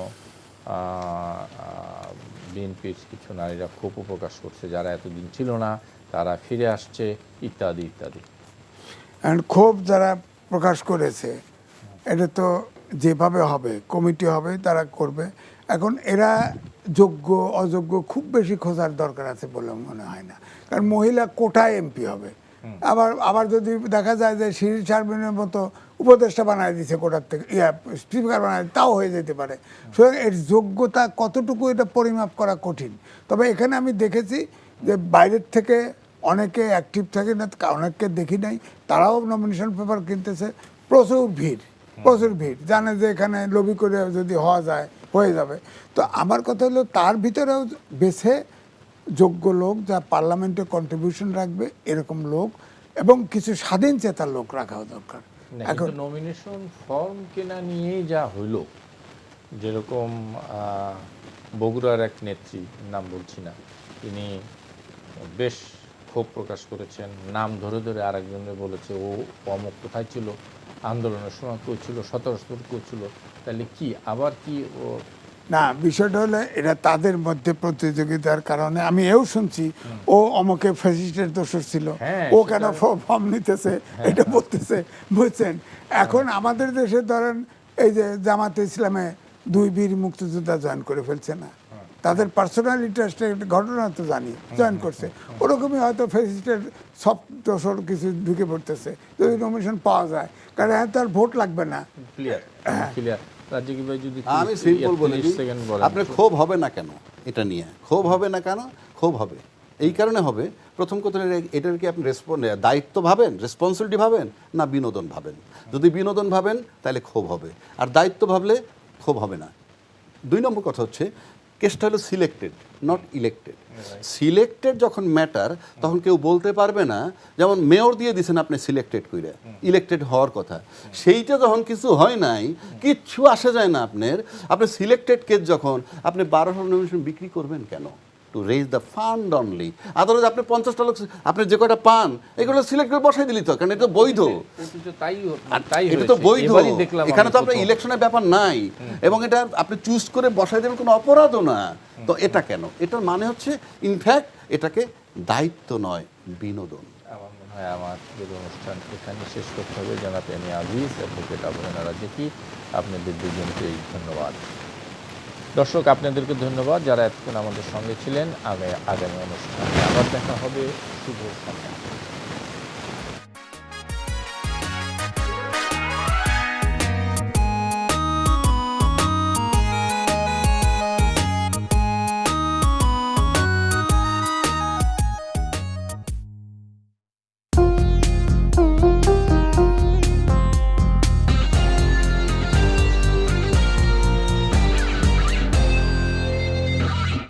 বিএনপির কিছু নারীরা ক্ষোভও প্রকাশ করছে, যারা এতদিন ছিল না তারা ফিরে আসছে, ইত্যাদি ইত্যাদি। ক্ষোভ যারা প্রকাশ করেছে এটা তো যেভাবে হবে, কমিটি হবে, তারা করবে। এখন এরা যোগ্য অযোগ্য খুব বেশি খোঁজার দরকার আছে বলে মনে হয় না, কারণ মহিলা কোটায় এমপি হবে। আবার যদি দেখা যায় যে শিরিন শারমিনের মতো উপদেষ্টা বানায় দিচ্ছে কোটার থেকে, স্পিকার বানায়, তাও হয়ে যেতে পারে। সুতরাং এর যোগ্যতা কতটুকু এটা পরিমাপ করা কঠিন। তবে এখানে আমি দেখেছি যে বাইরের থেকে অনেকে অ্যাক্টিভ থাকে না, অনেককে দেখি নাই, তারাও নমিনেশন পেপার কিনতেছে। প্রচুর ভিড়, জানে যে এখানে লবি করে যদি হওয়া যায় হয়ে যাবে। তো আমার কথা হলো তার ভিতরেও বেছে যোগ্য লোক, যা পার্লামেন্টে কন্ট্রিবিউশন রাখবে এরকম লোক, এবং কিছু স্বাধীন চেতার লোক রাখাও দরকার। এখন নমিনেশন ফর্ম কেনা নিয়েই যা হইল, যেরকম বগুড়ার এক নেত্রী, নাম বলছি না, তিনি বেশ ক্ষোভ প্রকাশ করেছেন, নাম ধরে ধরে আরেকজনের বলেছে ও অমুক কোথায় ছিল, আন্দোলনের সময় কেউ ছিল, 17 কেউ ছিল, তাহলে কি আবার কি ও না, বিষয়টা হলো এটা তাদের মধ্যে প্রতিযোগিতার কারণে। আমি এও শুনছি ও অমুকে ফ্যাসিস্টের দোষর ছিল, ও কেন ফর্ম নিতেছে, এটা বলতেছে, বুঝছেন। এখন আমাদের দেশে ধরেন এই যে জামাতে ইসলামে 2 বীর মুক্তিযোদ্ধা জয়েন করে ফেলছে না, তাদের পার্সোনাল ইন্টারেস্টের একটা ঘটনা তো জানি, জয়েন করছে। ওরকমই হয়তো ফ্যাসিস্টের সব দোষর কিছু ঢুকে পড়তেছে যদি নমিনেশন পাওয়া যায়, কারণ তার ভোট লাগবে না। আমি সিম্পল বলে দিই, আপনার ক্ষোভ হবে না কেন এটা নিয়ে? ক্ষোভ হবে না কেন? ক্ষোভ হবে এই কারণে হবে, প্রথম কথা এটার কি আপনি দায়িত্ব ভাবেন, রেসপন্সিবিলিটি ভাবেন, না বিনোদন ভাবেন? যদি বিনোদন ভাবেন তাহলে ক্ষোভ হবে, আর দায়িত্ব ভাবলে ক্ষোভ হবে না। 2 নম্বর কথা হচ্ছে কেসটা হলো সিলেক্টেড, নট ইলেক্টেড। সিলেক্টেড যখন ম্যাটার, তখন কেউ বলতে পারবে না, যেমন মেয়র দিয়ে দিয়েছেন আপনি সিলেক্টেড করে, ইলেক্টেড হওয়ার কথা, সেইটা যখন কিছু হয় নাই, কিচ্ছু আসে যায় না আপনার। আপনি সিলেক্টেড কেস যখন, আপনি 1200 নমিনেশন বিক্রি করবেন কেন? To raise the fund only. Otherwise আপনি 50টা লোক আপনি যে কয়টা পান এগুলো সিলেক্ট করে বসাই দিলি তো, কারণ এটা বৈধ, এটা তো বৈধ। এখানে তো আপনার ইলেকশনের ব্যাপার নাই, এবং এটা আপনি চুজ করে বসাই দেবেন, কোনো অপরাধও না। তো এটা কেন? এটার মানে হচ্ছে ইনফ্যাক্ট এটাকে দায়িত্ব নয়, বিনোদন। আমার মনে হয় আমার অনুষ্ঠান এখানে শেষ করতে হবে। জনাব M A Aziz, advocate Abu Hena রাজীকি, আপনাদের দুজনকেই ধন্যবাদ। দর্শক আপনাদেরকে ধন্যবাদ যারা এতক্ষণ আমাদের সঙ্গে ছিলেন। আগামী অনুষ্ঠানে আবার দেখা হবে। শুভ সন্ধ্যা।